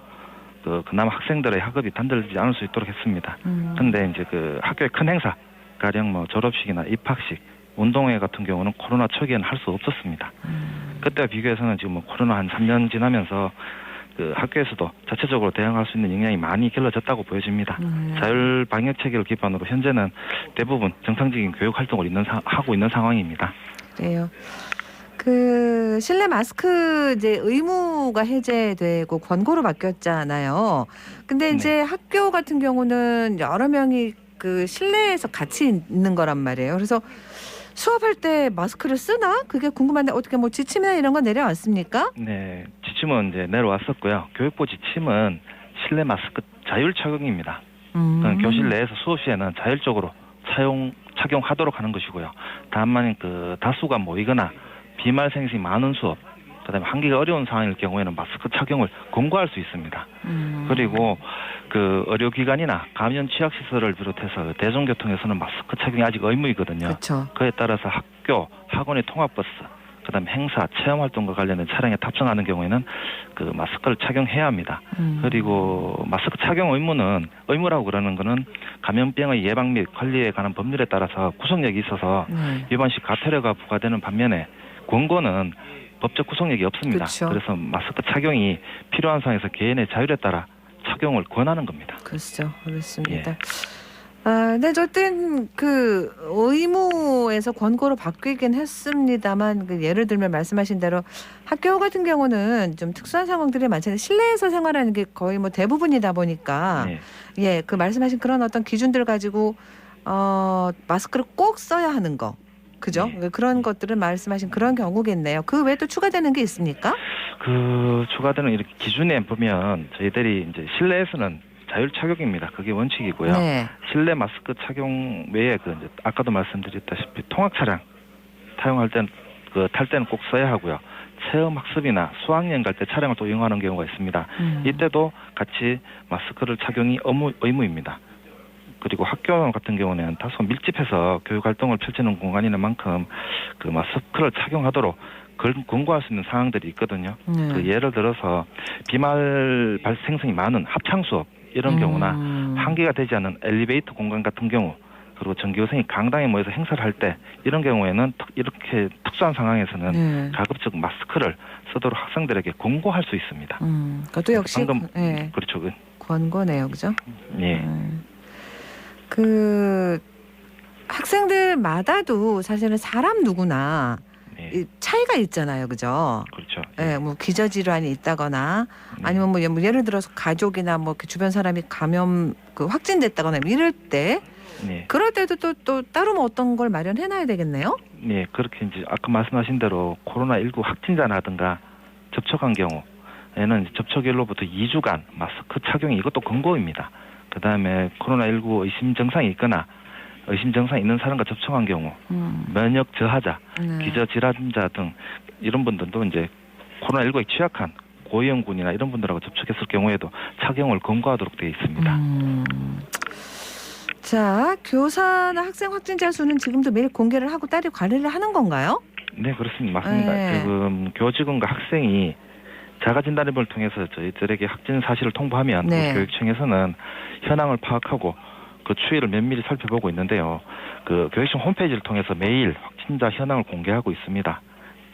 그나마 학생들의 학업이 단절되지 않을 수 있도록 했습니다. 근데 이제 그 학교의 큰 행사, 가령 뭐 졸업식이나 입학식, 운동회 같은 경우는 코로나 초기에는 할 수 없었습니다. 그때와 비교해서는 지금 뭐 코로나 한 3년 지나면서 그 학교에서도 자체적으로 대응할 수 있는 역량이 많이 길러졌다고 보여집니다. 자율 방역 체계를 기반으로 현재는 대부분 정상적인 교육 활동을 하고 있는 상황입니다. 그래요. 그 실내 마스크 이제 의무가 해제되고 권고로 바뀌었잖아요. 근데 이제 학교 같은 경우는 여러 명이 그 실내에서 같이 있는 거란 말이에요. 그래서 수업할 때 마스크를 쓰나? 그게 궁금한데 어떻게 뭐 지침이나 이런 거 내려왔습니까? 네, 지침은 이제 내려왔었고요. 교육부 지침은 실내 마스크 자율 착용입니다. 교실 내에서 수업 시에는 자율적으로 착용하도록 하는 것이고요. 다만 그 다수가 모이거나 비말생이 많은 수업, 그다음에 한기가 어려운 상황일 경우에는 마스크 착용을 권고할 수 있습니다. 그리고 그 의료기관이나 감염 취약시설을 비롯해서 대중교통에서는 마스크 착용이 아직 의무이거든요. 그쵸. 그에 따라서 학교, 학원의 통합버스, 그다음에 행사, 체험활동과 관련된 차량에 탑승하는 경우에는 그 마스크를 착용해야 합니다. 그리고 마스크 착용 의무라고 그러는 거는 감염병의 예방 및 관리에 관한 법률에 따라서 구속력이 있어서 위반 시 과태료가 부과되는 반면에 권고는 법적 구속력이 없습니다. 그쵸. 그래서 마스크 착용이 필요한 상황에서 개인의 자율에 따라 착용을 권하는 겁니다. 그렇죠. 그렇습니다. 근데 어쨌든 그 의무에서 권고로 바뀌긴 했습니다만 그 예를 들면 말씀하신 대로 학교 같은 경우는 좀 특수한 상황들이 많잖아요. 실내에서 생활하는 게 거의 뭐 대부분이다 보니까 그 말씀하신 그런 어떤 기준들 가지고 마스크를 꼭 써야 하는 거. 그죠? 그런 것들을 말씀하신 그런 경우겠네요. 그 외에 또 추가되는 게 있습니까? 그 추가되는 이렇게 기준에 보면 저희들이 이제 실내에서는 자율 착용입니다. 그게 원칙이고요. 실내 마스크 착용 외에 그 이제 아까도 말씀드렸다시피 통학 차량 탈 때는 꼭 써야 하고요. 체험 학습이나 수학여행 갈 때 차량을 또 이용하는 경우가 있습니다. 이때도 같이 마스크를 착용이 의무입니다. 그리고 학교 같은 경우는 다소 밀집해서 교육 활동을 펼치는 공간인 만큼 그 마스크를 착용하도록 권고할 수 있는 상황들이 있거든요. 그 예를 들어서 비말 발생성이 많은 합창 수업 이런 경우나 한계가 되지 않은 엘리베이터 공간 같은 경우, 그리고 전교생이 강당에 모여서 행사를 할 때 이런 경우에는 이렇게 특수한 상황에서는 가급적 마스크를 쓰도록 학생들에게 권고할 수 있습니다. 그것도 역시 방금 그렇죠. 권고네요, 그죠? 예. 그 학생들마다도 사실은 사람 누구나 이 차이가 있잖아요, 그죠? 그렇죠. 예, 뭐 기저질환이 있다거나 아니면 뭐 예를 들어서 가족이나 뭐 주변 사람이 감염 확진됐다거나 이럴 때 그럴 때도 또 따로 뭐 어떤 걸 마련해놔야 되겠네요. 네, 그렇게 이제 아까 말씀하신 대로 코로나19 확진자라든가 접촉한 경우에는 접촉일로부터 2주간 마스크 착용이 이것도 권고입니다. 그 다음에 코로나19 의심 증상이 있거나 의심 증상이 있는 사람과 접촉한 경우, 면역 저하자, 기저질환자 등 이런 분들도 이제 코로나19에 취약한 고위험군이나 이런 분들하고 접촉했을 경우에도 착용을 권고하도록 되어 있습니다. 자, 교사나 학생 확진자 수는 지금도 매일 공개를 하고 따로 관리를 하는 건가요? 네, 그렇습니다. 맞습니다. 지금 교직원과 학생이 자가진단앱을 통해서 저희들에게 확진 사실을 통보하면 교육청에서는 현황을 파악하고 그 추이를 면밀히 살펴보고 있는데요. 그 교육청 홈페이지를 통해서 매일 확진자 현황을 공개하고 있습니다.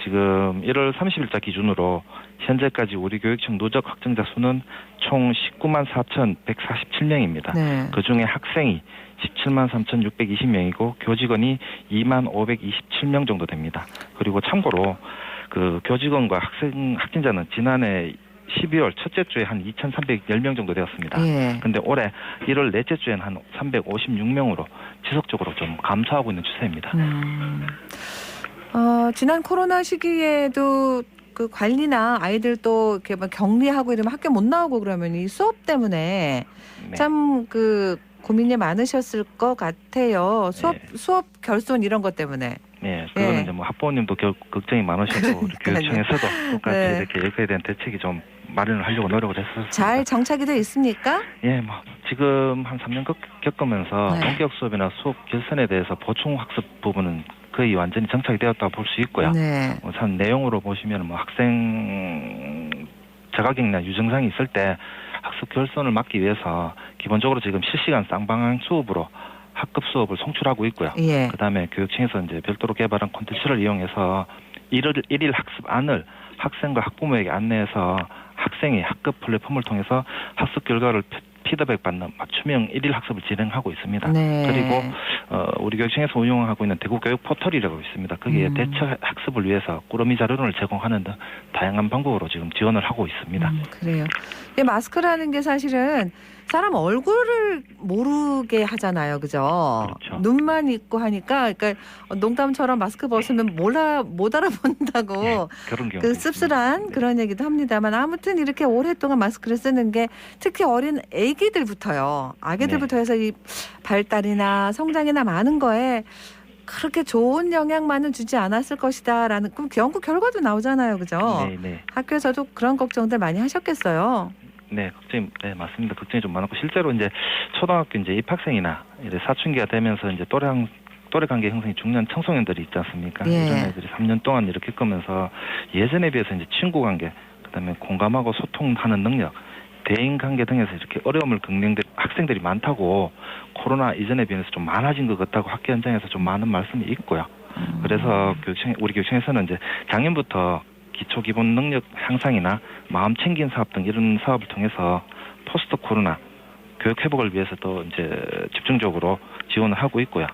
지금 1월 30일자 기준으로 현재까지 우리 교육청 누적 확진자 수는 총 19만 4,147명입니다. 그중에 학생이 17만 3,620명이고 교직원이 2만 527명 정도 됩니다. 그리고 참고로 그 교직원과 확진자는 지난해 12월 첫째 주에 한 2,310명 정도 되었습니다. 근데 올해 1월 넷째 주에는 한 356명으로 지속적으로 좀 감소하고 있는 추세입니다. 지난 코로나 시기에도 그 관리나 아이들 또 이렇게 막 격리하고 이러면 학교 못 나오고 그러면 이 수업 때문에 참 그 고민이 많으셨을 것 같아요. 수업 결손 이런 것 때문에. 네, 그거는 이제 뭐 학부모님도 걱정이 많으셨고 교육청에서도 똑같이 이렇게 여기에 대한 대책이 좀 마련을 하려고 노력을 했었습니다. 잘 정착이 되어 있습니까? 예, 뭐 지금 한 3년 겪으면서 본격 수업이나 수업 결손에 대해서 보충 학습 부분은 거의 완전히 정착이 되었다고 볼 수 있고요. 우선 내용으로 보시면 뭐 학생 자가격리나 유증상이 있을 때 학습 결손을 막기 위해서 기본적으로 지금 실시간 쌍방향 수업으로 학급 수업을 송출하고 있고요. 그다음에 교육청에서 이제 별도로 개발한 콘텐츠를 이용해서 일일 학습안을 학생과 학부모에게 안내해서 학생이 학급 플랫폼을 통해서 학습 결과를 피드백 받는 맞춤형 일일 학습을 진행하고 있습니다. 그리고 우리 교육청에서 운영하고 있는 대구 교육 포털이라고 있습니다. 거기에 대처 학습을 위해서 꾸러미 자료를 제공하는 등 다양한 방법으로 지금 지원을 하고 있습니다. 그래요. 이 마스크라는 게 사실은 사람 얼굴을 모르게 하잖아요, 그죠? 그렇죠. 눈만 있고 하니까, 그러니까 농담처럼 마스크 벗으면 못 알아본다고 그런 경우 그 씁쓸한 그런 얘기도 합니다만 아무튼 이렇게 오랫동안 마스크를 쓰는 게 특히 어린 아기들부터요, 아기들부터 해서 이 발달이나 성장이나 많은 거에 그렇게 좋은 영향만은 주지 않았을 것이다라는 연구 결과도 나오잖아요, 그죠? 학교에서도 그런 걱정들 많이 하셨겠어요. 네, 네, 맞습니다. 걱정이 좀 많았고, 실제로 이제 초등학교 이제 입학생이나 이제 사춘기가 되면서 이제 또래 관계 형성이 중요한 청소년들이 있지 않습니까? 이런 애들이 3년 동안 이렇게 겪으면서 예전에 비해서 이제 친구 관계, 그다음에 공감하고 소통하는 능력, 대인 관계 등에서 이렇게 어려움을 겪는 학생들이 많다고, 코로나 이전에 비해서 좀 많아진 것 같다고 학교 현장에서 좀 많은 말씀이 있고요. 그래서 우리 교육청에서는 이제 작년부터 기초 기본 능력 향상이나 마음 챙긴 사업 등 이런 사업을 통해서 포스트 코로나 교육 회복을 위해서도 이제 집중적으로 지원을 하고 있고요.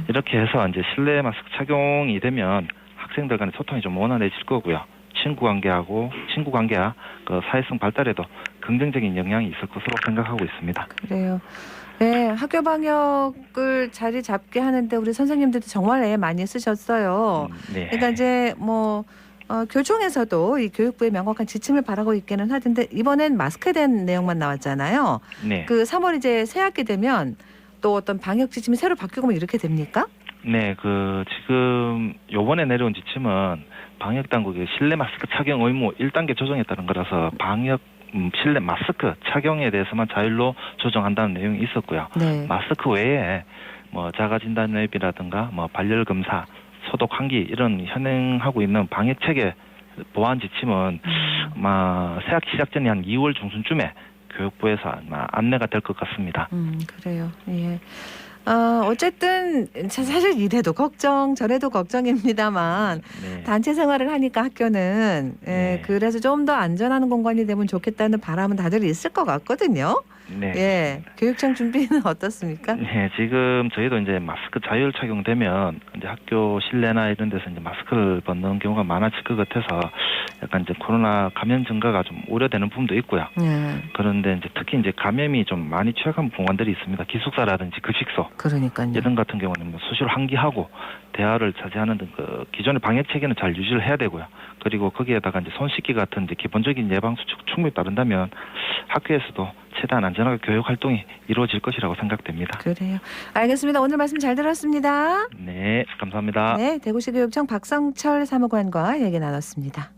이렇게 해서 이제 실내 마스크 착용이 되면 학생들 간의 소통이 좀 원활해질 거고요. 친구 관계와 그 사회성 발달에도 긍정적인 영향이 있을 것으로 생각하고 있습니다. 그래요. 네, 학교 방역을 자리 잡게 하는데 우리 선생님들도 정말 애 많이 쓰셨어요. 그러니까 이제 뭐 교총에서도 이 교육부의 명확한 지침을 바라고 있기는 하던데 이번엔 마스크에 대한 내용만 나왔잖아요. 그 3월 이제 새 학기 되면 또 어떤 방역 지침이 새로 바뀌고 뭐 이렇게 됩니까? 네, 지금 요번에 내려온 지침은 방역 당국의 실내 마스크 착용 의무 1단계 조정에 따른 거라서 실내 마스크 착용에 대해서만 자율로 조정한다는 내용이 있었고요. 네. 마스크 외에 자가 진단 앱이라든가 발열 검사, 소독 환기 이런 현행하고 있는 방역 체계 보완 지침은 새학기 시작 전에 한 2월 중순쯤에 교육부에서 안내가 될 것 같습니다. 그래요. 예. 어쨌든 사실 이래도 걱정 저래도 걱정입니다만 네. 단체 생활을 하니까 학교는 그래서 좀 더 안전한 공간이 되면 좋겠다는 바람은 다들 있을 것 같거든요. 네. 예. 교육청 준비는 어떻습니까? 네, 지금 저희도 이제 마스크 자율 착용되면 이제 학교 실내나 이런 데서 이제 마스크를 벗는 경우가 많아질 것 같아서 약간 이제 코로나 감염 증가가 좀 우려되는 부분도 있고요. 그런데 이제 특히 이제 감염이 좀 많이 취약한 공간들이 있습니다. 기숙사라든지 급식소. 그러니까요. 이런 같은 경우는 수시로 환기하고 대화를 자제하는 등 기존의 방역 체계는 잘 유지를 해야 되고요. 그리고 거기에다가 이제 손 씻기 같은 이제 기본적인 예방 수칙 충분히 따른다면 학교에서도 최대한 안전하게 교육 활동이 이루어질 것이라고 생각됩니다. 그래요. 알겠습니다. 오늘 말씀 잘 들었습니다. 네, 감사합니다. 네, 대구시 교육청 박성철 사무관과 얘기 나눴습니다.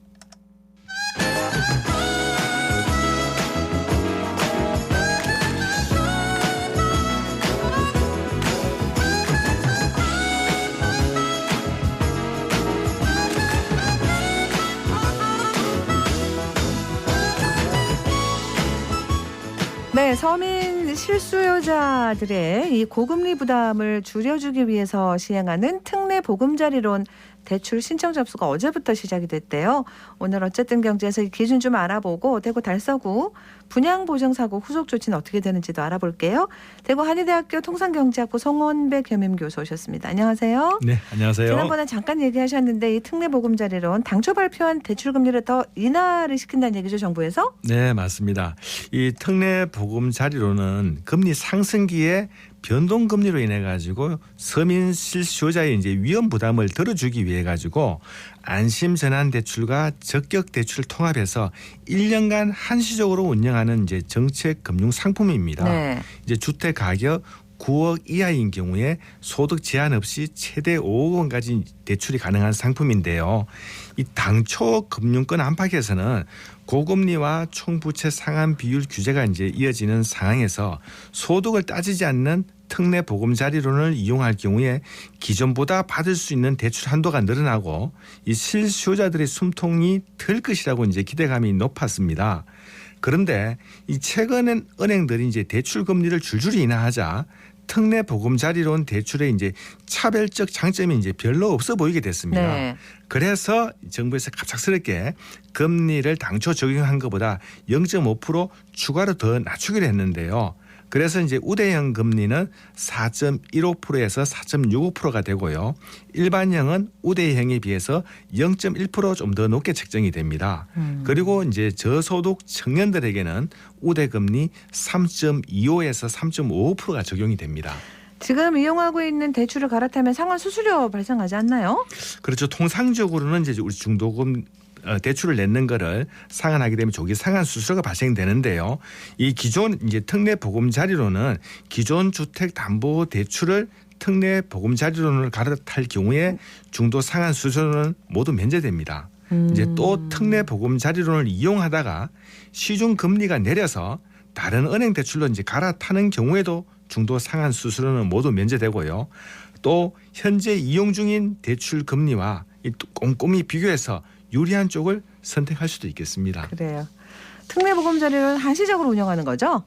네, 서민 실수요자들의 이 고금리 부담을 줄여주기 위해서 시행하는 특례 보금자리론 대출 신청 접수가 어제부터 시작이 됐대요. 오늘 어쨌든 경제에서 이 기준 좀 알아보고 대구 달서구 분양보증사고 후속 조치는 어떻게 되는지도 알아볼게요. 대구 한의대학교 통상경제학부 송원배 겸임교수 오셨습니다. 안녕하세요. 네, 안녕하세요. 지난번에 잠깐 얘기하셨는데 이 특례 보금자리론 당초 발표한 대출금리를 더 인하를 시킨다는 얘기죠, 정부에서? 네, 맞습니다. 이 특례 보금자리론은 금리 상승기에 변동금리로 인해 가지고 서민 실수요자의 이제 위험 부담을 덜어주기 위해 가지고 안심 전환 대출과 적격 대출을 통합해서 1년간 한시적으로 운영하는 이제 정책 금융 상품입니다. 네. 이제 주택 가격 9억 이하인 경우에 소득 제한 없이 최대 5억 원까지 대출이 가능한 상품인데요. 이 당초 금융권 안팎에서는 고금리와 총부채 상환 비율 규제가 이제 이어지는 상황에서 소득을 따지지 않는 특례 보금자리론을 이용할 경우에 기존보다 받을 수 있는 대출 한도가 늘어나고 이 실수요자들의 숨통이 들 것이라고 이제 기대감이 높았습니다. 그런데 이 최근엔 은행들이 이제 대출 금리를 줄줄이 인하하자 특례 보금자리론 대출의 이제 차별적 장점이 이제 별로 없어 보이게 됐습니다. 네. 그래서 정부에서 갑작스럽게 금리를 당초 적용한 것보다 0.5% 추가로 더 낮추기로 했는데요. 그래서 이제 우대형 금리는 4.15%에서 4.65%가 되고요. 일반형은 우대형에 비해서 0.1% 좀 더 높게 책정이 됩니다. 그리고 이제 저소득 청년들에게는 우대금리 3.25에서 3.55%가 적용이 됩니다. 지금 이용하고 있는 대출을 갈아타면 상환 수수료 발생하지 않나요? 그렇죠. 통상적으로는 이제 우리 중도금 대출을 냈는 거를 상환하게 되면 조기 상환 수수료가 발생되는데요. 이 기존 이제 특례 보금자리론은 기존 주택 담보 대출을 특례 보금자리론을 갈아탈 경우에 중도 상환 수수료는 모두 면제됩니다. 이제 또 특례 보금자리론을 이용하다가 시중 금리가 내려서 다른 은행 대출로 이제 갈아타는 경우에도 중도 상환 수수료는 모두 면제되고요. 또 현재 이용 중인 대출 금리와 꼼꼼히 비교해서 유리한 쪽을 선택할 수도 있겠습니다. 그래요. 특례 보금자리론 한시적으로 운영하는 거죠?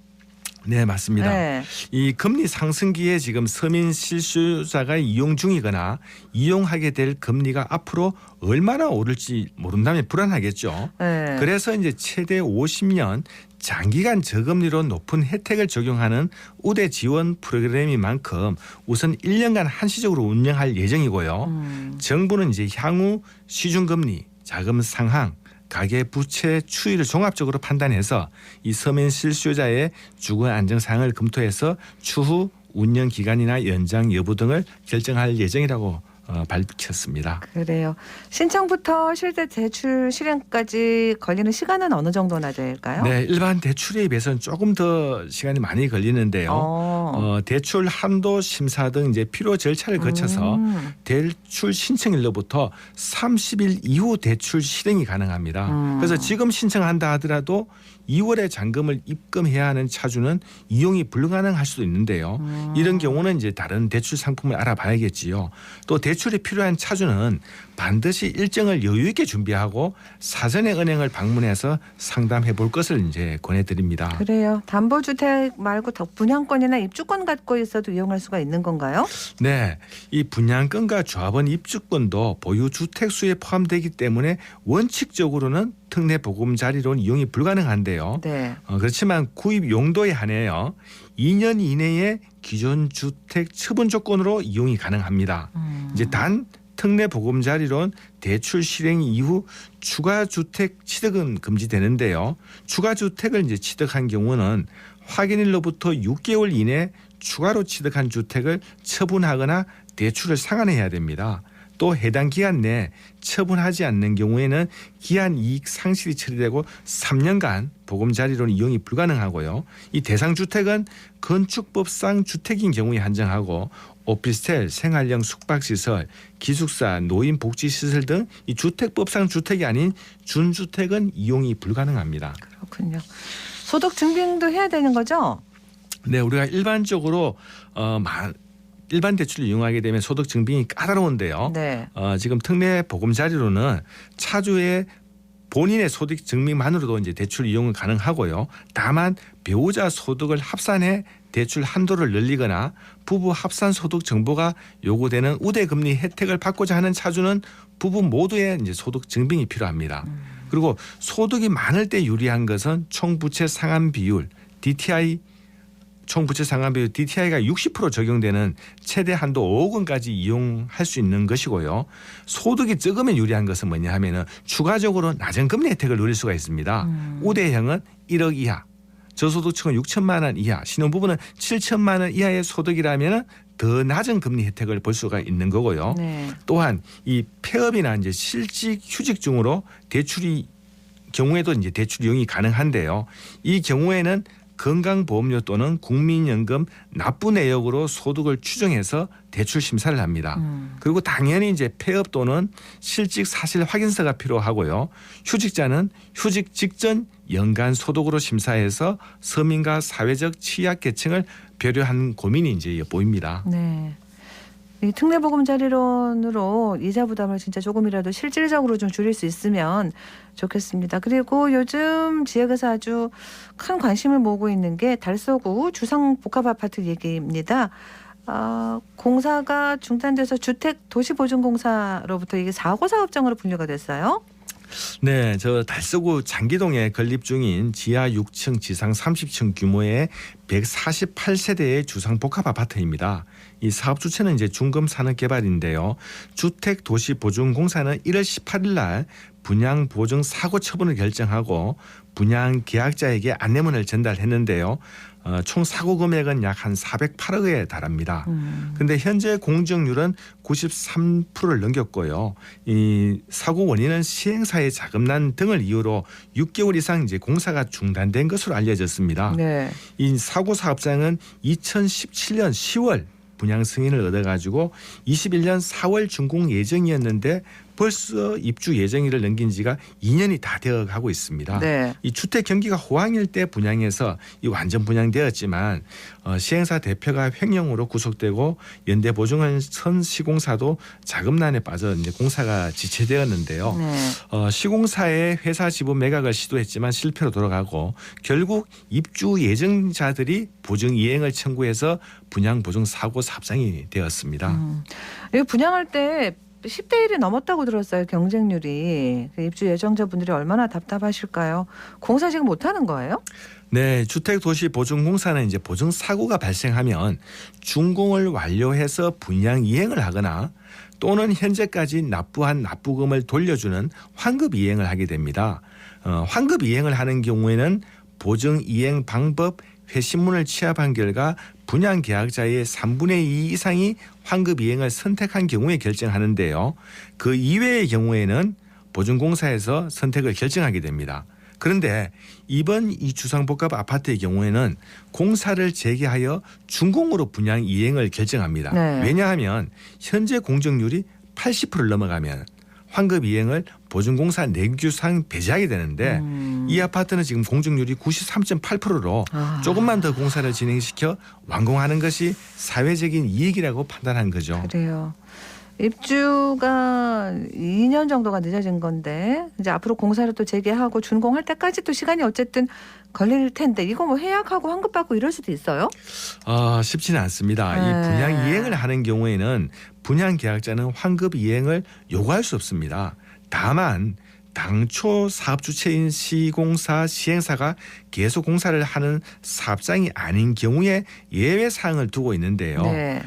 네, 맞습니다. 네. 이 금리 상승기에 지금 서민 실수요자가 이용 중이거나 이용하게 될 금리가 앞으로 얼마나 오를지 모른다면 불안하겠죠. 네. 그래서 이제 최대 50년 장기간 저금리로 높은 혜택을 적용하는 우대 지원 프로그램인 만큼 우선 1년간 한시적으로 운영할 예정이고요. 정부는 이제 향후 시중금리, 자금 상황, 가계 부채 추이를 종합적으로 판단해서 이 서민 실수요자의 주거 안정 사항을 검토해서 추후 운영 기간이나 연장 여부 등을 결정할 예정이라고 밝혔습니다. 그래요. 신청부터 실제 대출 실행까지 걸리는 시간은 어느 정도나 될까요? 네, 일반 대출에 비해서는 조금 더 시간이 많이 걸리는데요. 대출 한도 심사 등 이제 필요 절차를 거쳐서 대출 신청일로부터 30일 이후 대출 실행이 가능합니다. 그래서 지금 신청한다 하더라도 2월에 잔금을 입금해야 하는 차주는 이용이 불가능할 수도 있는데요. 이런 경우는 이제 다른 대출 상품을 알아봐야겠지요. 또 대출이 필요한 차주는 반드시 일정을 여유 있게 준비하고 사전에 은행을 방문해서 상담해 볼 것을 이제 권해드립니다. 그래요. 담보주택 말고 더 분양권이나 입주권 갖고 있어도 이용할 수가 있는 건가요? 네, 이 분양권과 조합원 입주권도 보유 주택 수에 포함되기 때문에 원칙적으로는 특례 보금자리로는 이용이 불가능한데요. 네. 그렇지만 구입 용도에 한해요 2년 이내에 기존 주택 처분 조건으로 이용이 가능합니다. 이제 단 특례 보금자리론 대출 실행 이후 추가 주택 취득은 금지되는데요. 추가 주택을 이제 취득한 경우는 확인일로부터 6개월 이내 추가로 취득한 주택을 처분하거나 대출을 상환해야 됩니다. 또 해당 기간 내에 처분하지 않는 경우에는 기한 이익 상실이 처리되고 3년간 보금자리로는 이용이 불가능하고요. 이 대상 주택은 건축법상 주택인 경우에 한정하고 오피스텔, 생활형 숙박시설, 기숙사, 노인복지시설 등 이 주택법상 주택이 아닌 준주택은 이용이 불가능합니다. 그렇군요. 소득 증빙도 해야 되는 거죠? 네, 우리가 일반적으로 일반 대출을 이용하게 되면 소득 증빙이 까다로운데요. 네. 지금 특례 보금자리로는 차주의 본인의 소득 증명만으로도 이제 대출 이용은 가능하고요. 다만 배우자 소득을 합산해 대출 한도를 늘리거나 부부 합산 소득 정보가 요구되는 우대 금리 혜택을 받고자 하는 차주는 부부 모두의 이제 소득 증빙이 필요합니다. 그리고 소득이 많을 때 유리한 것은 총부채 상환 비율 DTI 총부채 상환 비율 DTI가 60% 적용되는 최대 한도 5억 원까지 이용할 수 있는 것이고요. 소득이 적으면 유리한 것은 뭐냐 하면은 추가적으로 낮은 금리 혜택을 누릴 수가 있습니다. 우대형은 1억 이하, 저소득층은 6천만 원 이하, 신혼부부는 7천만 원 이하의 소득이라면은 더 낮은 금리 혜택을 볼 수가 있는 거고요. 네. 또한 이 폐업이나 이제 실직 휴직 중으로 대출이 경우에도 이제 대출 이용이 가능한데요. 이 경우에는 건강보험료 또는 국민연금 납부 내역으로 소득을 추정해서 대출 심사를 합니다. 그리고 당연히 이제 폐업 또는 실직 사실 확인서가 필요하고요. 휴직자는 휴직 직전 연간 소득으로 심사해서 서민과 사회적 취약계층을 배려한 고민이 이제 보입니다. 네. 이 특례보금자리론으로 이자 부담을 진짜 조금이라도 실질적으로 좀 줄일 수 있으면 좋겠습니다. 그리고 요즘 지역에서 아주 큰 관심을 모으고 있는 게 달서구 주상복합아파트 얘기입니다. 공사가 중단돼서 주택도시보증공사로부터 이게 사고사업장으로 분류가 됐어요. 네, 저 달서구 장기동에 건립 중인 지하 6층, 지상 30층 규모의 148세대의 주상복합 아파트입니다. 이 사업 주체는 이제 중금산업개발인데요. 주택도시보증공사는 1월 18일 날 분양 보증 사고 처분을 결정하고 분양 계약자에게 안내문을 전달했는데요. 총 사고 금액은 약 한 408억에 달합니다. 그런데 현재 공정률은 93%를 넘겼고요. 이 사고 원인은 시행사의 자금난 등을 이유로 6개월 이상 이제 공사가 중단된 것으로 알려졌습니다. 네. 이 사고 사업장은 2017년 10월 분양 승인을 얻어가지고 21년 4월 준공 예정이었는데 벌써 입주 예정일을 넘긴 지가 2년이 다 되어가고 있습니다. 네. 이 주택 경기가 호황일 때 분양해서 이 완전 분양되었지만 시행사 대표가 횡령으로 구속되고 연대보증원 시공사도 자금난에 빠져 이제 공사가 지체되었는데요. 네. 시공사의 회사 지분 매각을 시도했지만 실패로 돌아가고 결국 입주 예정자들이 보증 이행을 청구해서 분양 보증 사고 사업장이 되었습니다. 이 분양할 때 10대 1이 넘었다고 들었어요. 경쟁률이. 입주 예정자분들이 얼마나 답답하실까요? 공사 지금 못하는 거예요? 네, 주택도시보증공사는 이제 보증 사고가 발생하면 준공을 완료해서 분양 이행을 하거나 또는 현재까지 납부한 납부금을 돌려주는 환급 이행을 하게 됩니다. 환급 이행을 하는 경우에는 보증 이행 방법 회신문을 취합한 결과 분양 계약자의 3분의 2 이상이 환급 이행을 선택한 경우에 결정하는데요. 그 이외의 경우에는 보증공사에서 선택을 결정하게 됩니다. 그런데 이번 이 주상복합 아파트의 경우에는 공사를 재개하여 준공으로 분양 이행을 결정합니다. 네. 왜냐하면 현재 공정률이 80%를 넘어가면 환급 이행을 보증공사 내규상 배제하게 되는데 이 아파트는 지금 공정률이 93.8%로 조금만 더 공사를 진행시켜 완공하는 것이 사회적인 이익이라고 판단한 거죠. 그래요. 입주가 2년 정도가 늦어진 건데 이제 앞으로 공사를 또 재개하고 준공할 때까지 또 시간이 어쨌든 걸릴 텐데 이거 뭐 해약하고 환급받고 이럴 수도 있어요? 쉽지는 않습니다. 네. 이 분양 이행을 하는 경우에는 분양 계약자는 환급 이행을 요구할 수 없습니다. 다만 당초 사업 주체인 시공사 시행사가 계속 공사를 하는 사업장이 아닌 경우에 예외 사항을 두고 있는데요. 네.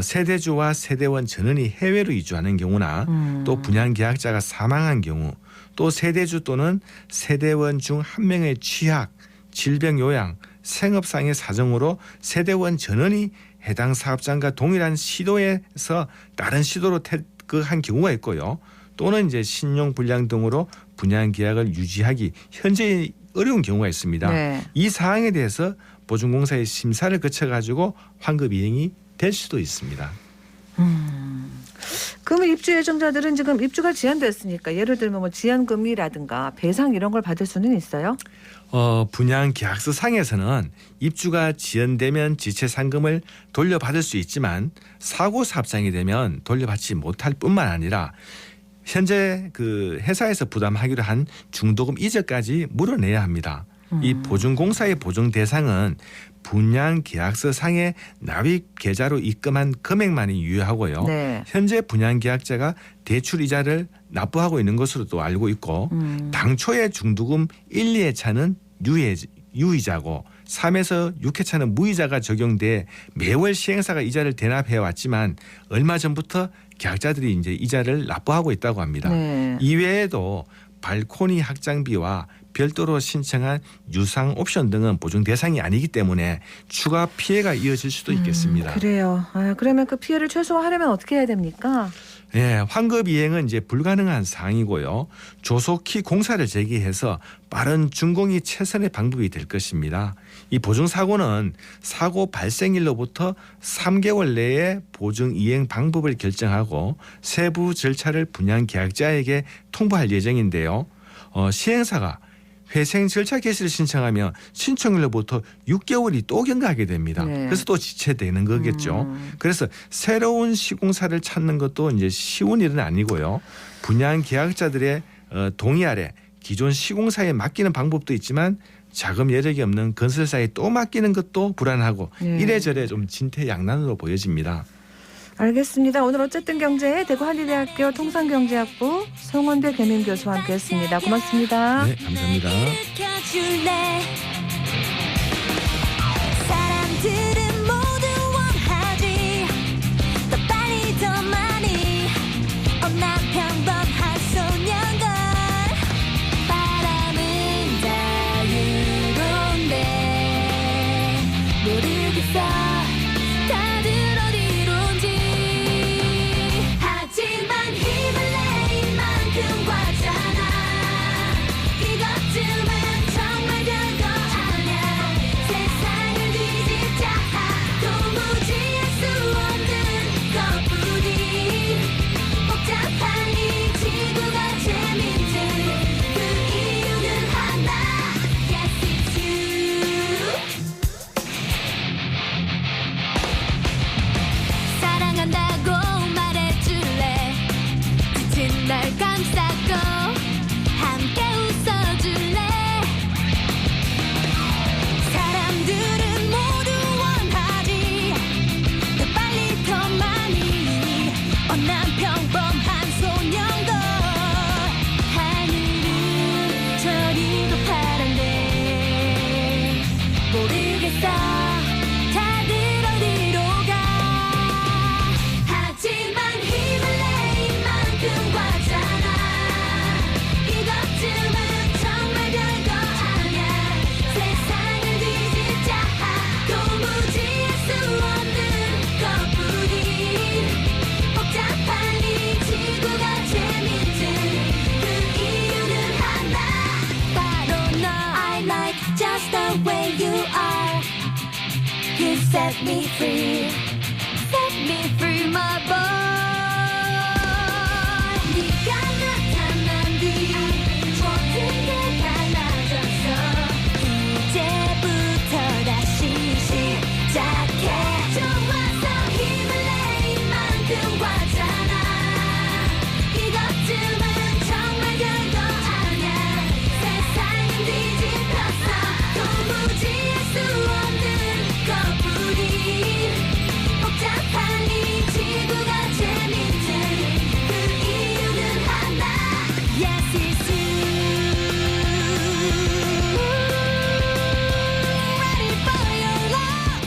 세대주와 세대원 전원이 해외로 이주하는 경우나 또 분양 계약자가 사망한 경우 또 세대주 또는 세대원 중 한 명의 취약, 질병 요양, 생업상의 사정으로 세대원 전원이 해당 사업장과 동일한 시도에서 다른 시도로 퇴거한 경우가 있고요. 또는 이제 신용 불량 등으로 분양 계약을 유지하기 현재 어려운 경우가 있습니다. 네. 이 사항에 대해서 보증공사의 심사를 거쳐가지고 환급 이행이 될 수도 있습니다. 그러면 입주 예정자들은 지금 입주가 지연됐으니까 예를 들면 뭐 지연금이라든가 배상 이런 걸 받을 수는 있어요? 분양 계약서 상에서는 입주가 지연되면 지체 상금을 돌려받을 수 있지만 사고 사업장이 되면 돌려받지 못할 뿐만 아니라 현재 그 회사에서 부담하기로 한 중도금 이자까지 물어내야 합니다. 이 보증공사의 보증 대상은 분양 계약서 상의 납입 계좌로 입금한 금액만이 유효하고요. 네. 현재 분양 계약자가 대출 이자를 납부하고 있는 것으로도 알고 있고 당초의 중도금 1, 2회차는 유이자고 3에서 6회차는 무이자가 적용돼 매월 시행사가 이자를 대납해 왔지만 얼마 전부터 계약자들이 이제 이자를 납부하고 있다고 합니다. 네. 이외에도 발코니 확장비와 별도로 신청한 유상 옵션 등은 보증 대상이 아니기 때문에 추가 피해가 이어질 수도 있겠습니다. 그래요. 그러면 그 피해를 최소화하려면 어떻게 해야 됩니까? 네, 환급 이행은 이제 불가능한 사항이고요. 조속히 공사를 재개해서 빠른 준공이 최선의 방법이 될 것입니다. 이 보증 사고는 사고 발생일로부터 3개월 내에 보증 이행 방법을 결정하고 세부 절차를 분양 계약자에게 통보할 예정인데요. 시행사가 회생 절차 개시를 신청하면 신청일로부터 6개월이 또 경과하게 됩니다. 네. 그래서 또 지체되는 거겠죠. 그래서 새로운 시공사를 찾는 것도 이제 쉬운 일은 아니고요. 분양 계약자들의 동의 아래 기존 시공사에 맡기는 방법도 있지만 자금 여력이 없는 건설사에 또 맡기는 것도 불안하고 네. 이래저래 좀 진퇴양난으로 보여집니다. 알겠습니다. 오늘 어쨌든 경제 대구 한림대학교 통상경제학부 송원배 겸임교수와 함께했습니다. 고맙습니다. 네, 감사합니다. 사람들은 모두 원하지 더 빨리 더 많이 난 평범한 소년걸 바람은 자유로운데 모르겠어 다들 어디론지 하지만 힘을 내 이만큼 과잖아 이것쯤은 정말 별거 set me free, set me free, my boy. 네가 나타난 뒤 모든 게 달라졌어. 이제부터 다시 시작해. 좋아서 힘을 내 이만큼 과잖아. 이것쯤은 정말 별거 아냐. 세상은 뒤집혔어. 도무지 알 수 없는 것뿐이. 복잡한 이 지구가 재밌는 그 이유는 하나. Yes, it's you. Ready for your love.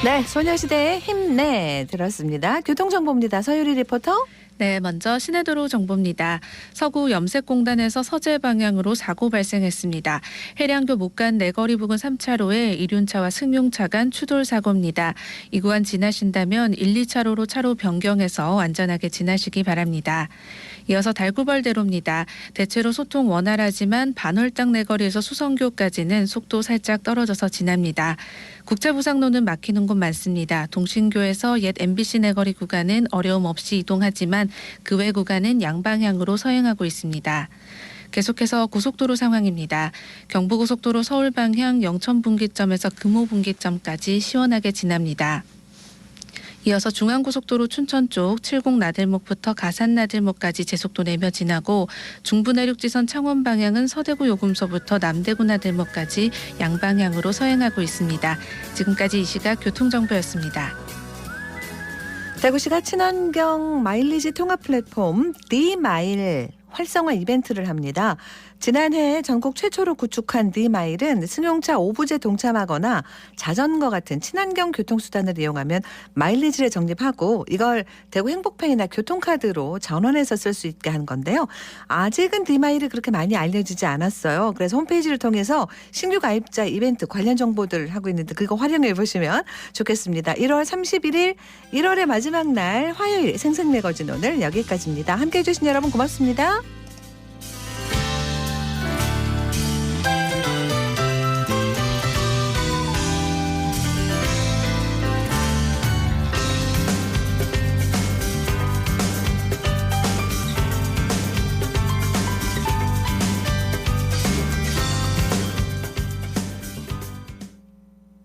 네, 소녀시대의 힘내 들었습니다. 교통정보입니다. 서유리 리포터. 네, 먼저 시내도로 정보입니다. 서구 염색공단에서 서재 방향으로 사고 발생했습니다. 해량교 목간 내거리 부근 3차로에 이륜차와 승용차 간 추돌 사고입니다. 이 구간 지나신다면 1, 2차로로 차로 변경해서 안전하게 지나시기 바랍니다. 이어서 달구벌대로입니다. 대체로 소통 원활하지만 반월당 내거리에서 수성교까지는 속도 살짝 떨어져서 지납니다. 국제부상로는 막히는 곳 많습니다. 동신교에서 옛 MBC 내거리 구간은 어려움 없이 이동하지만 그 외 구간은 양방향으로 서행하고 있습니다. 계속해서 고속도로 상황입니다. 경부고속도로 서울 방향 영천분기점에서 금호분기점까지 시원하게 지납니다. 이어서 중앙고속도로 춘천 쪽 칠곡나들목부터 가산나들목까지 제속도 내며 지나고 중부내륙지선 창원 방향은 서대구 요금소부터 남대구 나들목까지 양방향으로 서행하고 있습니다. 지금까지 이 시각 교통정보였습니다. 대구시가 친환경 마일리지 통합 플랫폼 D-마일 활성화 이벤트를 합니다. 지난해 전국 최초로 구축한 D-마일은 승용차 5부제 동참하거나 자전거 같은 친환경 교통수단을 이용하면 마일리지를 적립하고 이걸 대구 행복페이나 교통카드로 전환해서 쓸 수 있게 하는 건데요. 아직은 D-마일이 그렇게 많이 알려지지 않았어요. 그래서 홈페이지를 통해서 신규 가입자 이벤트 관련 정보들을 하고 있는데 그거 활용해 보시면 좋겠습니다. 1월 31일 1월의 마지막 날 화요일 생생매거진 오늘 여기까지입니다. 함께해 주신 여러분 고맙습니다.